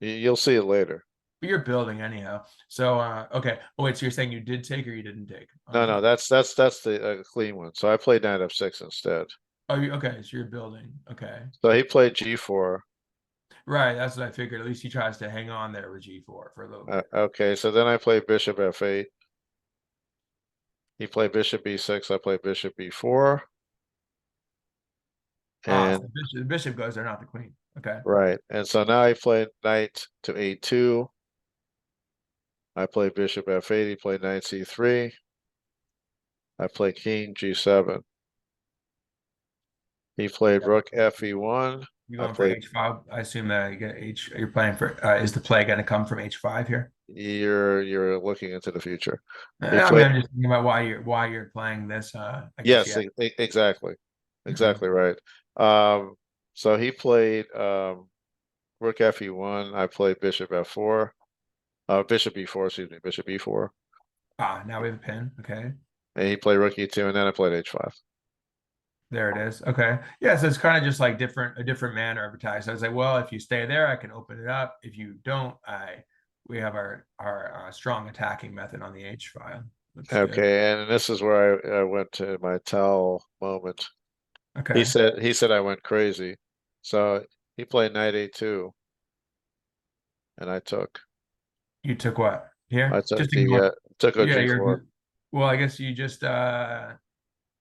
You'll see it later. But you're building anyhow. So okay. Oh wait, so you're saying you did take or you didn't take on No, the, no, that's the clean one. So I played knight f6 instead. oh okay, so you're building. Okay. So he played g4. Right, that's what I figured. At least he tries to hang on there with G4 for a little bit. Okay, so then I played bishop f8. He played bishop b6. I played bishop b4. Ah, so And the bishop goes there, not the queen. Okay. right. And so now I played knight to a2. I played bishop f8. He played knight c3. I played king g7. He played rook fe1. You I going for played H5? I assume that you get H. You're playing for. Is the play going to come from H5 here? you're looking into the future. He I mean, played I'm just thinking about why you're playing this. I guess yes, yeah. exactly. Mhm. Exactly right. Um so he played rook fe1. I played bishop f4. Bishop e4, excuse me, bishop e4. Ah, now we have a pin. Okay, And he played rook e2 and then I played h5. there it is. Okay, yeah. So it's kind of just like a different manner of attack. So I was like, well, if you stay there, I can open it up. If you don't, we have our strong attacking method on the H file. Looks good. Okay, and this is where I went to my towel moment. Okay, He said I went crazy. So he played knight a2 and I took. you took what I here? took Just the ignore. took a Yeah, g4. well, I guess you just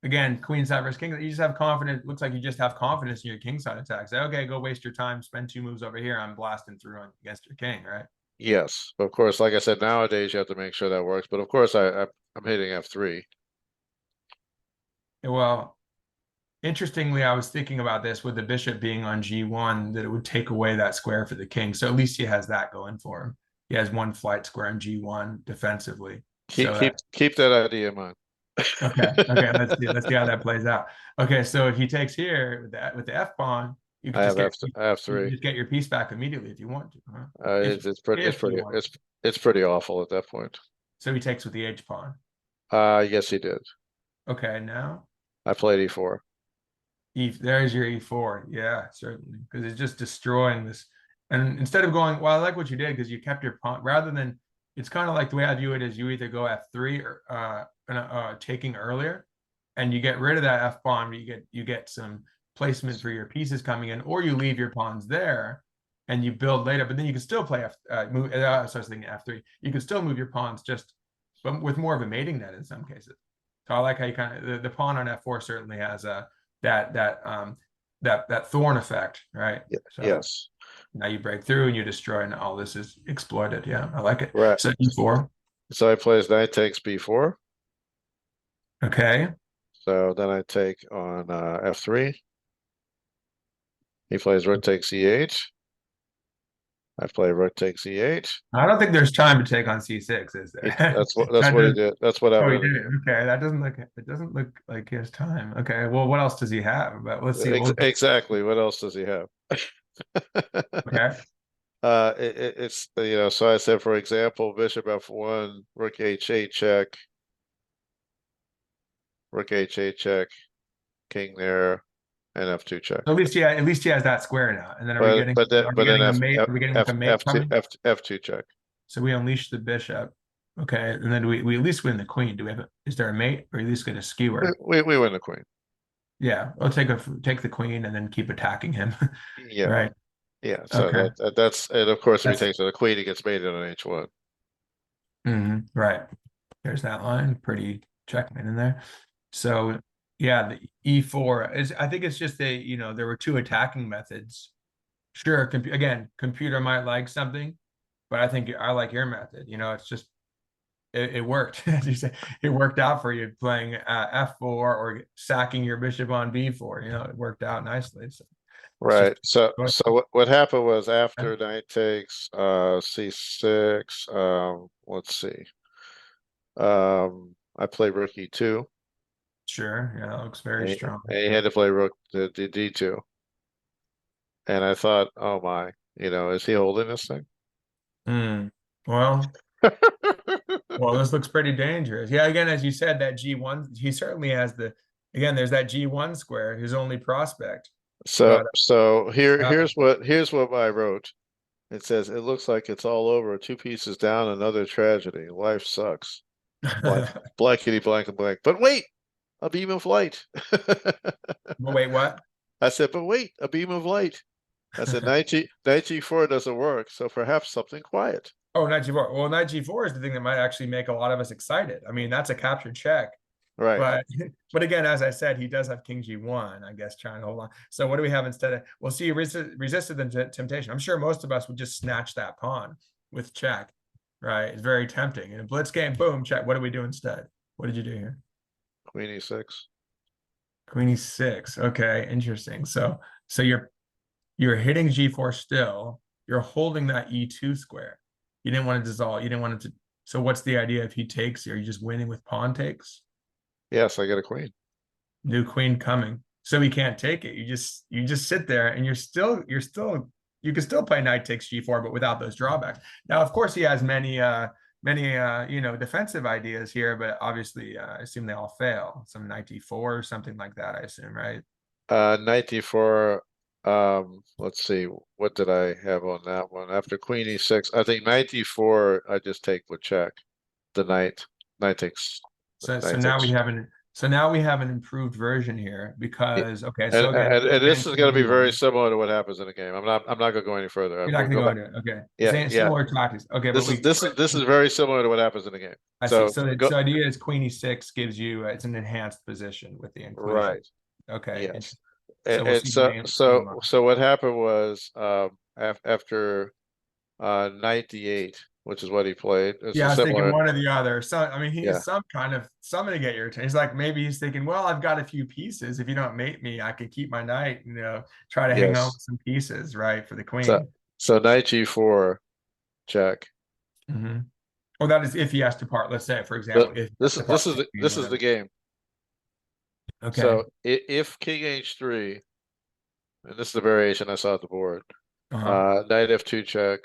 again, queen side versus king. You just have confidence. Looks like you just have confidence in your king side attack. Say, okay, go waste your time, spend two moves over here. I'm blasting through against your king, right? Yes, of course. Like I said, nowadays you have to make sure that works. But of course, I'm hitting f3. Well, interestingly, I was thinking about this with the bishop being on G1, that it would take away that square for the king. So at least he has that going for him. He has one flight square on G1 defensively. Keep So keep that keep that idea in mind. okay, let's see how that plays out. Okay, so if he takes here with the F pawn, you could just I have you can three. just get your piece back immediately if you want to, huh? It's If you pretty want. it's pretty awful at that point. So he takes with the H pawn. Yes, he did. Okay, now I played e4. there's your E4. Yeah, certainly. Because it's just destroying this. And instead of going, well, I like what you did because you kept your pawn rather than, it's kind of like the way I view it is you either go F3 or taking earlier and you get rid of that F pawn, you get some placement for your pieces coming in, or you leave your pawns there and you build later, but then you can still play move. So I was thinking F3. You can still move your pawns just, but with more of a mating net in some cases. So I like how you kind of the pawn on F4 certainly has a that thorn effect, right? So Yes. now you break through and you destroy, and all this is exploited. Yeah, I like it. Right. So E4. So I plays knight takes b4. Okay. So then I take on f3. He plays rook takes e8. I play rook takes e8. I don't think there's time to take on C6, is there? That's That what he does, did. That's what oh, he happened did in it. Okay, that doesn't look. It doesn't look like he has time. Okay. Well, what else does he have? But let's see. exactly. What else does he have? Okay. It's, so I said, for example, bishop f1, rook h8 check, rook h8 check, king there, and f2 check. At least he has that square now. And then are we But getting but then a mate? Are we getting like a mate coming? f2 check. So we unleash the bishop. Okay, and then we at least win the queen. Do we have is there a mate, or at least get a skewer? We win the queen. Yeah, I'll take the queen and then keep attacking him. Yeah. Right. Yeah. So Okay. that's and of course if he That's takes the queen, he gets mated on h1. right. There's that line. Pretty checkmate in there. So yeah, the e4 is. I think it's just there were two attacking methods. Sure, computer might like something, but I think I like your method. It's just it worked. As you say, it worked out for you playing f4 or sacking your bishop on b4. It worked out nicely. So Right. just So what happened was after knight takes c6, let's see. I play rook e2. sure. Yeah, that looks very strong. And he had to play rook to d2. And I thought, oh my, is he holding this thing? Well, this looks pretty dangerous. Yeah, again, as you said, that g1, he certainly has there's that g1 square, his only prospect. So here's what I wrote. It says, it looks like it's all over. 2 pieces down, another tragedy. Life sucks. Blankety blank and blank. But wait, a beam of light. Wait, what? I said, but wait, a beam of light. I said, knight g4 doesn't work, so perhaps something quiet. Oh, knight g4. Well, knight g4 is the thing that might actually make a lot of us excited. I mean, that's a captured check. Right. But again, as I said, he does have king g1, I guess, trying to hold on. So what do we have instead of? Well, see, resisted the temptation. I'm sure most of us would just snatch that pawn with check, right? It's very tempting. In a blitz game, boom, check. What do we do instead? What did you do here? Queen e6. Queen e6. Okay, interesting. So you're hitting g4 still. You're holding that e2 square. You didn't want to dissolve. You didn't want it to. So what's the idea if he takes? Are you just winning with pawn takes? Yes, I get a queen. New queen coming. So he can't take it. You just sit there and you can still play knight takes g4, but without those drawbacks. Now, of course, he has many defensive ideas here, but obviously I assume they all fail. Some knight d4 or something like that, I assume, right? Knight d4. Let's see, what did I have on that one? After queen e6, I think knight d4, I just take with check. The knight takes. So now we have an improved version here because and this is going to be very similar to what happens in a game. I'm not going to go any further. You're not going to go into it. Okay. Yeah. Similar tactics. Okay. This is very similar to what happens in a game. I see. So the idea is queen e6 gives you it's an enhanced position with the inclusion. Right. Okay. Yes. So what happened was after knight d8, which is what he played. I was thinking one or the other. So I mean, he's some kind of something to get your attention. He's like, maybe he's thinking, well, I've got a few pieces. If you don't mate me, I could keep my knight. Try to hang on with some pieces, right, for the queen. So knight g4, check. Well, that is if he has to part. Let's say, for example, if this is the game. Okay. So if king h3, and this is the variation I saw at the board. Knight f2 check.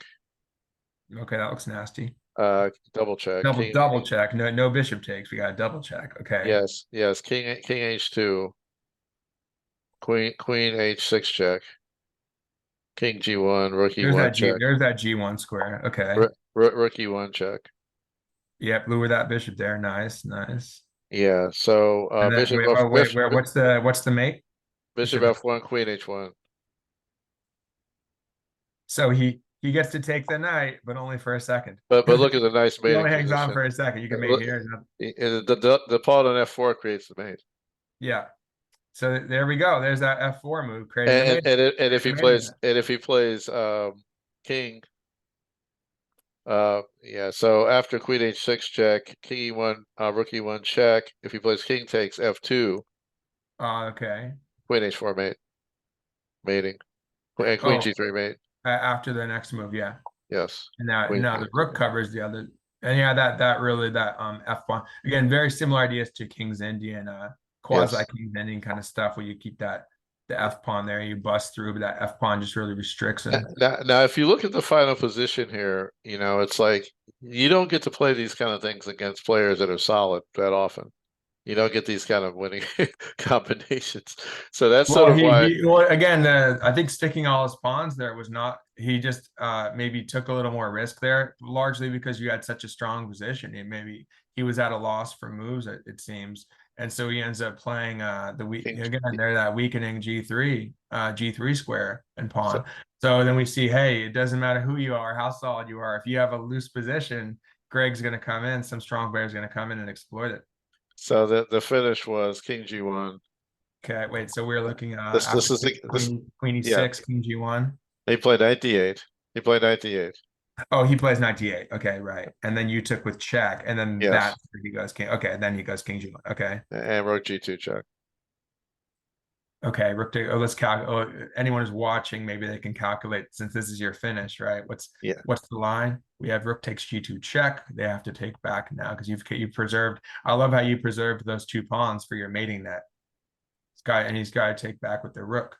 Okay, that looks nasty. Double check. Double check. No bishop takes. We got a double check. Okay. Yes. King h2. Queen h6 check. King g1. Rook e1 check. There's that g1 square. Okay. Rook e1 check. Yep, lure that bishop there. Nice. Yeah. So bishop. What's the mate? Bishop f1, queen h1. So he gets to take the knight, but only for a second. But look at the nice mating. He only hangs on for a second. You can mate here. The pawn on f4 creates the mate. Yeah. So there we go. There's that f4 move. And if he plays king. So after queen h6 check, king e1, rook e1 check. If he plays king takes f2. Okay. Queen h4 mating. And queen g3 mate. After the next move, yeah. Yes. And now the rook covers the other. And that f1 again, very similar ideas to King's Indian, quasi King's Indian kind of stuff where you keep that the F pawn there. You bust through, but that F pawn just really restricts him. Now, if you look at the final position here, you know, it's like you don't get to play these kind of things against players that are solid that often. You don't get these kind of winning combinations. So that's Well, sort of why. well, again, I think sticking all his pawns there was not. He just maybe took a little more risk there, largely because you had such a strong position. And maybe he was at a loss for moves, it seems, and so he ends up playing the weak again. There, that weakening G3 square and pawn. So then we see, hey, it doesn't matter who you are, how solid you are. If you have a loose position, Greg's going to come in. Some strong player's going to come in and exploit it. So the finish was King G1. Okay, wait. So we're looking at This is the Queen yeah. E6, King G1. He played 98. He played 98. Oh, he plays 98. Okay, right. And then you took with check, and then Yes. that's where he goes king. Okay, then he goes King G1. Okay. And Rook G2 check. Okay, Rook to, oh, let's calculate. Oh, anyone who's watching, maybe they can calculate since this is your finish, right? What's the line? We have Rook takes G2 check. They have to take back now because you've preserved. I love how you preserved those two pawns for your mating net. He's got to take back with the Rook.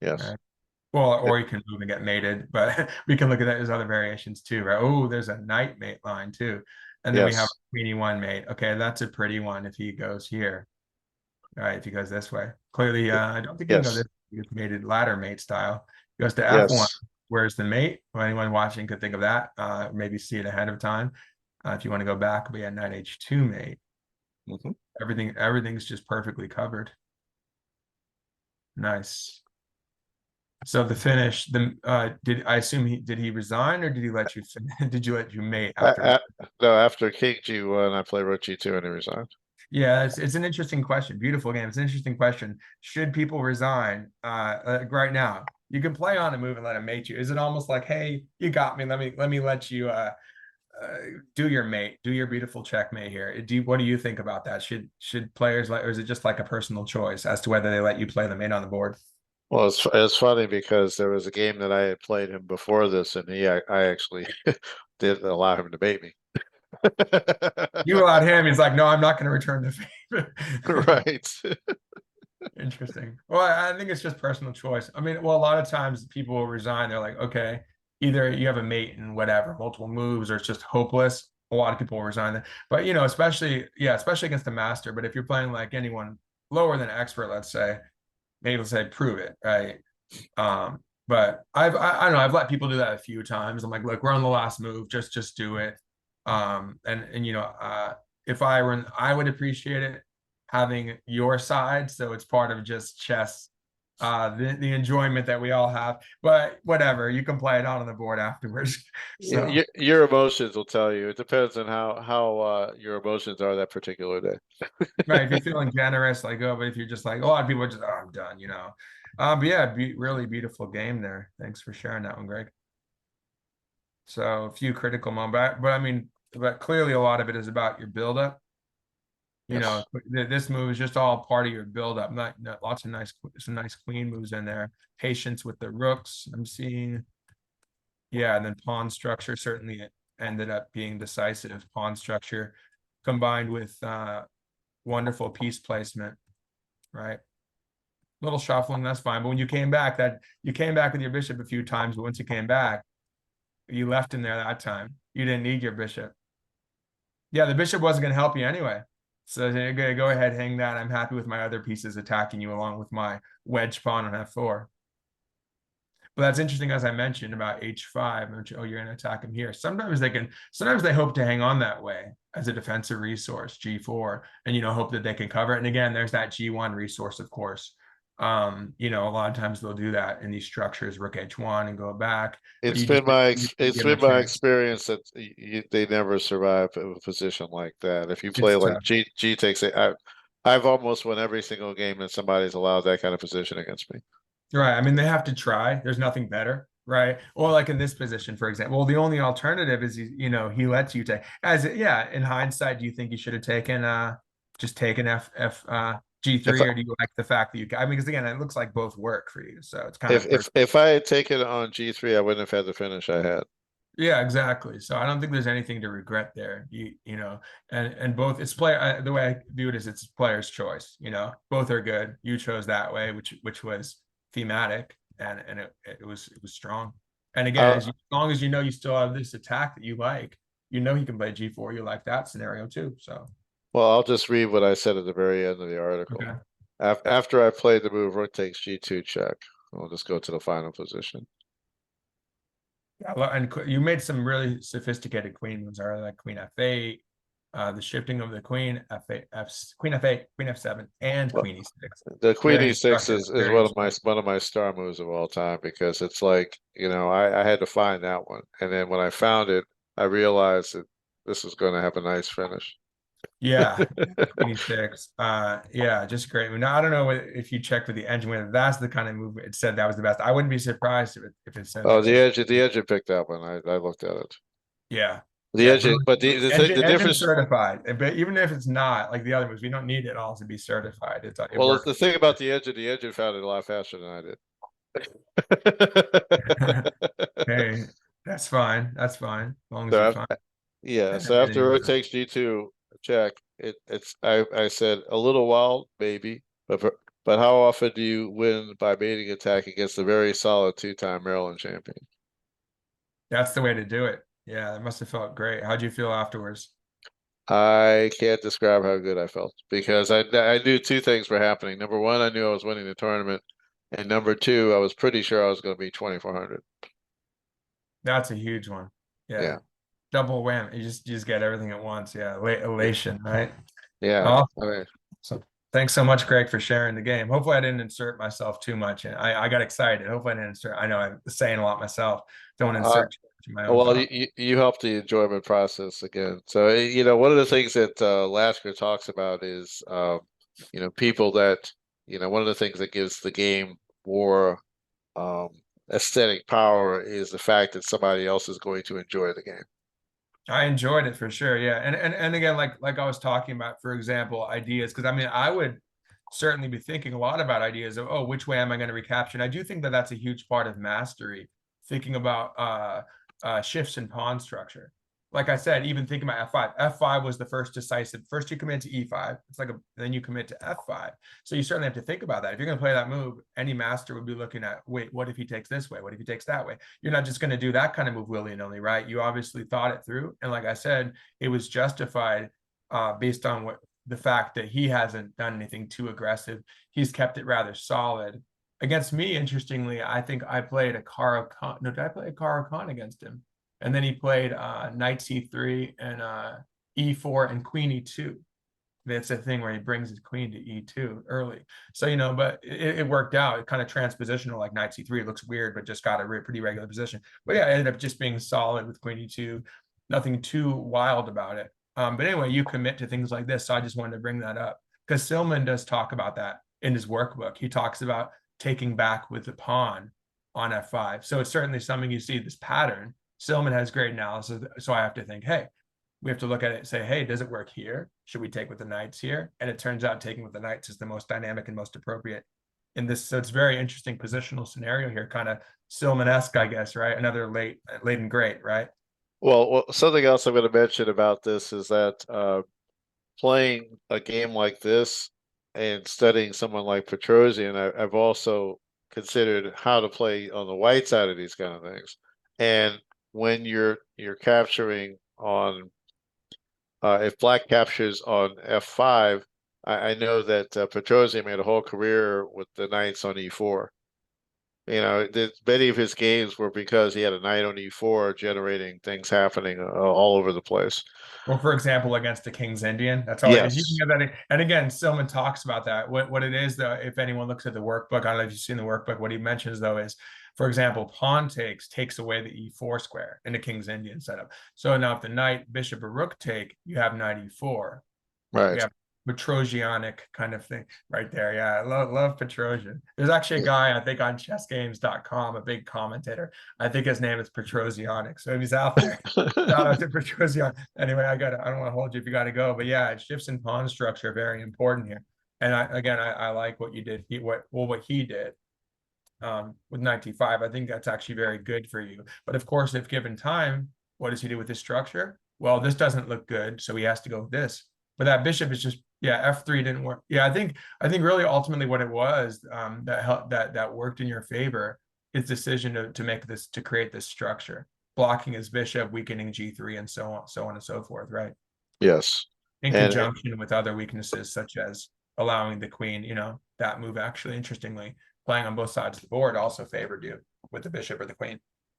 Yes. Right? Well, or you can move and get mated, but we can look at that as other variations too, right? Oh, there's a knight mate line too. And then we have Queen E1 mate. Okay, that's a pretty one if he goes here. All right, if he goes this way. Clearly, I don't think he can go this mated ladder mate style. He goes to F1. Where's the mate? Well, anyone watching could think of that. Maybe see it ahead of time. If you want to go back, we had knight H2 mate. Everything's just perfectly covered. Nice. So the finish, did I assume did he resign or did he let you did you let you mate after? No, after King G1, I played Rook G2 and he resigned. Yeah, it's an interesting question. Beautiful game. It's an interesting question. Should people resign right now? You can play on a move and let him mate you. Is it almost like, hey, you got me. Let me let you do your mate, do your beautiful checkmate here. What do you think about that? Should players or is it just like a personal choice as to whether they let you play the mate on the board? Well, it's funny because there was a game that I had played him before this, and I actually did allow him to bait me. You allowed him. He's like, no, I'm not going to return the favor. Right. Interesting. Well, I think it's just personal choice. I mean, well, a lot of times people will resign. They're like, okay, either you have a mate and whatever, multiple moves, or it's just hopeless. A lot of people will resign that. But, you know, especially against the master. But if you're playing like anyone lower than expert, let's say, maybe let's say prove it, right? But I don't know, I've let people do that a few times. I'm like, look, we're on the last move, just do it. And you know, if I were I would appreciate it having your side, so it's part of just chess, the enjoyment that we all have. But whatever, you can play it out on the board afterwards. So your emotions will tell you. It depends on how your emotions are that particular day. right, if you're feeling generous, like, oh, but if you're just like, a lot of people are just, oh, I'm done, you know. But yeah, really beautiful game there. Thanks for sharing that one, Greg. So a few critical moments, but I mean, but clearly a lot of it is about your buildup. You know, this move is just all part of your buildup. Not lots of some nice queen moves in there. Patience with the rooks, I'm seeing. Yeah, and then pawn structure certainly ended up being decisive. Pawn structure combined with wonderful piece placement, right? Little shuffling, that's fine. But when you came back, you came back with your bishop a few times, but once you came back, you left him there that time. You didn't need your bishop. Yeah, the bishop wasn't going to help you anyway. So go ahead, hang that. I'm happy with my other pieces attacking you along with my wedge pawn on f4. But that's interesting, as I mentioned, about h5. Oh, you're going to attack him here. Sometimes they hope to hang on that way as a defensive resource, g4, and, you know, hope that they can cover it. And again, there's that g1 resource, of course. You know, a lot of times they'll do that in these structures, rook h1 and go back. It's been my experience that they never survive a position like that. If you play like G takes it, I've almost won every single game that somebody's allowed that kind of position against me. Right. I mean, they have to try. There's nothing better, right? Or like in this position, for example. Well, the only alternative is he lets you take in hindsight, do you think you should have taken just taken G3, or do you like the fact that I mean, because again, it looks like both work for you, so it's kind if I had taken on G3, I wouldn't have had the finish I had. Yeah, exactly. So I don't think there's anything to regret there. You know, and both it's the way I view it is it's player's choice. You know, both are good. You chose that way, which was thematic, and it was strong. And again, Uh, as long as you know you still have this attack that you like, you know he can play G4. You like that scenario too. So well, I'll just read what I said at the very end of the article. okay. After I played the move rook takes G2 check, we'll just go to the final position. Yeah, and you made some really sophisticated queen moves. I really like Queen F8, the shifting of the queen F8, Queen F8, Queen F7, and Well, Queen E6. the Queen Very E6 instructive. is Very instructive. one of my star moves of all time because it's like, I had to find that one. And then when I found it, I realized that this was going to have a nice finish. Yeah, Queen E6. Yeah, just great. Now I don't know if you checked with the engine whether that's the kind of move it said that was the best. I wouldn't be surprised if it says Oh, this is. the edge it picked up when I looked at it. Yeah, The yeah. edge, but the thing, the Engine difference. certified, but even if it's not like the other moves, we don't need it all to be certified. It Well, works. the thing about the edge it found it a lot faster than I did. Hey, that's fine. That's fine. As long as you So find yeah, and so then after you rook takes G2 check, I said a little while maybe, but how often do you win by mating attack against a very solid two-time Maryland champion? that's the way to do it. Yeah, it must have felt great. How'd you feel afterwards? I can't describe how good I felt because I knew two things were happening. Number one, I knew I was winning the tournament, and number two, I was pretty sure I was going to be 2,400. That's a huge one. Yeah. Yeah, Double whammy. You just get everything at once. Yeah. yeah, Elation, right? yeah. Awesome. I mean, So thanks so much, Greg, for sharing the game. Hopefully I didn't insert myself too much. And I got excited. Hopefully I didn't insert. I know I'm saying a lot myself. Don't want to uh, insert too much of my own well, thought. you helped the enjoyment process again. So, one of the things that Lasker talks about is, people that, one of the things that gives the game more um, aesthetic power is the fact that somebody else is going to enjoy the game. I enjoyed it for sure. Yeah. And again, like I was talking about, for example, ideas, because I mean, I would certainly be thinking a lot about ideas of, oh, which way am I going to recapture? And I do think that that's a huge part of mastery, thinking about shifts in pawn structure. Like I said, even thinking about F5. F5 was the first decisive. First you commit to E5. It's like then you commit to F5. So you certainly have to think about that. If you're going to play that move, any master would be looking at, wait, what if he takes this way? What if he takes that way? You're not just going to do that kind of move willy-nilly, right? You obviously thought it through. And like I said, it was justified based on what the fact that he hasn't done anything too aggressive. He's kept it rather solid. Against me, interestingly, I think I played a Caro Khan. No, did I play a Caro Khan against him? And then he played knight c3 and e4 and queen e2. That's a thing where he brings his queen to e2 early. So, but it worked out. It kind of transpositional like knight c3. It looks weird, but just got a pretty regular position. But yeah, it ended up just being solid with queen e2. Nothing too wild about it. But anyway, you commit to things like this. So I just wanted to bring that up because Silman does talk about that in his workbook. He talks about taking back with the pawn on f5. So it's certainly something you see this pattern. Silman has great analysis. So I have to think, hey, we have to look at it and say, hey, does it work here? Should we take with the knights here? And it turns out taking with the knights is the most dynamic and most appropriate in this. So it's very interesting positional scenario here, kind of Silman-esque, I guess, right? Another late and great, right? Well, something else I'm going to mention about this is that playing a game like this and studying someone like Petrosian, I've also considered how to play on the white side of these kind of things. And when you're capturing on, if black captures on f5, I know that Petrosian made a whole career with the knights on e4. Many of his games were because he had a knight on e4 generating things happening all over the place. Well, for example, against the King's Indian, that's all. If you Yes. can get that, and again, Silman talks about that. What it is, though, if anyone looks at the workbook, I don't know if you've seen the workbook. What he mentions though is, for example, pawn takes away the e4 square in the King's Indian setup. So now, if the knight, bishop, or rook take, you have knight e4. Right. We have Petrosianic kind of thing right there. Yeah, I love Petrosian. There's actually a guy, I think, on chessgames.com, a big commentator. I think his name is Petrosianic. So if he's out there, shout out to Petrosian. Anyway, I don't want to hold you if you got to go. But yeah, shifts in pawn structure are very important here. And I like what you did. What he did. with knight d5. I think that's actually very good for you. But of course, if given time, what does he do with this structure? Well, this doesn't look good, so he has to go with this. But that bishop is just, yeah, f3 didn't work. Yeah, I think really ultimately what it was that worked in your favor is decision to make this, to create this structure, blocking his bishop, weakening g3, and so on and so forth, right? Yes. In And conjunction with other weaknesses such as allowing the queen, that move actually, interestingly, playing on both sides of the board also favored you with the bishop or the queen.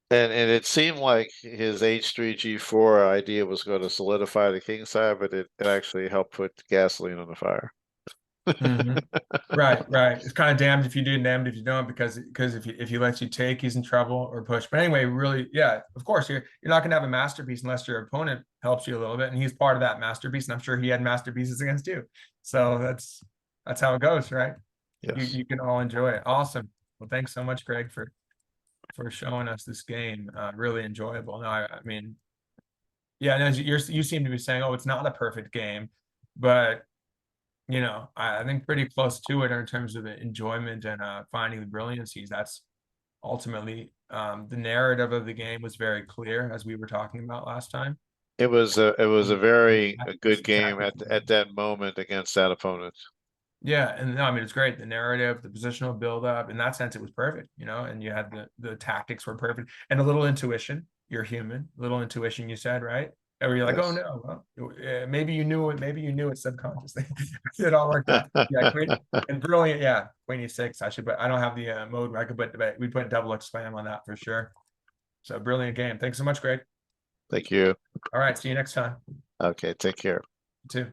and it seemed like his h3 g4 idea was going to solidify the king side, but it actually helped put gasoline on the fire. Right. It's kind of damned if you do, damned if you don't, because if he lets you take, he's in trouble, or push. But anyway, really, yeah, of course, you're not going to have a masterpiece unless your opponent helps you a little bit, and he's part of that masterpiece, and I'm sure he had masterpieces against you. So that's how it goes, right? Yes. You can all enjoy it. Awesome. Well, thanks so much, Greg, for showing us this game. Really enjoyable. No, I mean, yeah, no, you seem to be saying, oh, it's not a perfect game, but I think pretty close to it in terms of the enjoyment and finding the brilliancies. That's ultimately the narrative of the game was very clear, as we were talking about last time. It was a very good game Exactly. at that moment against that opponent. Yeah, and no, I mean, it's great. The narrative, the positional build-up, in that sense, it was perfect, and you had the tactics were perfect, and a little intuition. You're human, a little intuition, you said, right? Or you're like, oh Yes. no, well, maybe you knew it subconsciously. It all worked out. Yeah, great and brilliant. Yeah, queen e6. But I don't have the mode where I could we put double exclam on that for sure. So brilliant game. Thanks so much, Greg. Thank you. All right, see you next time. Okay, take care. You too.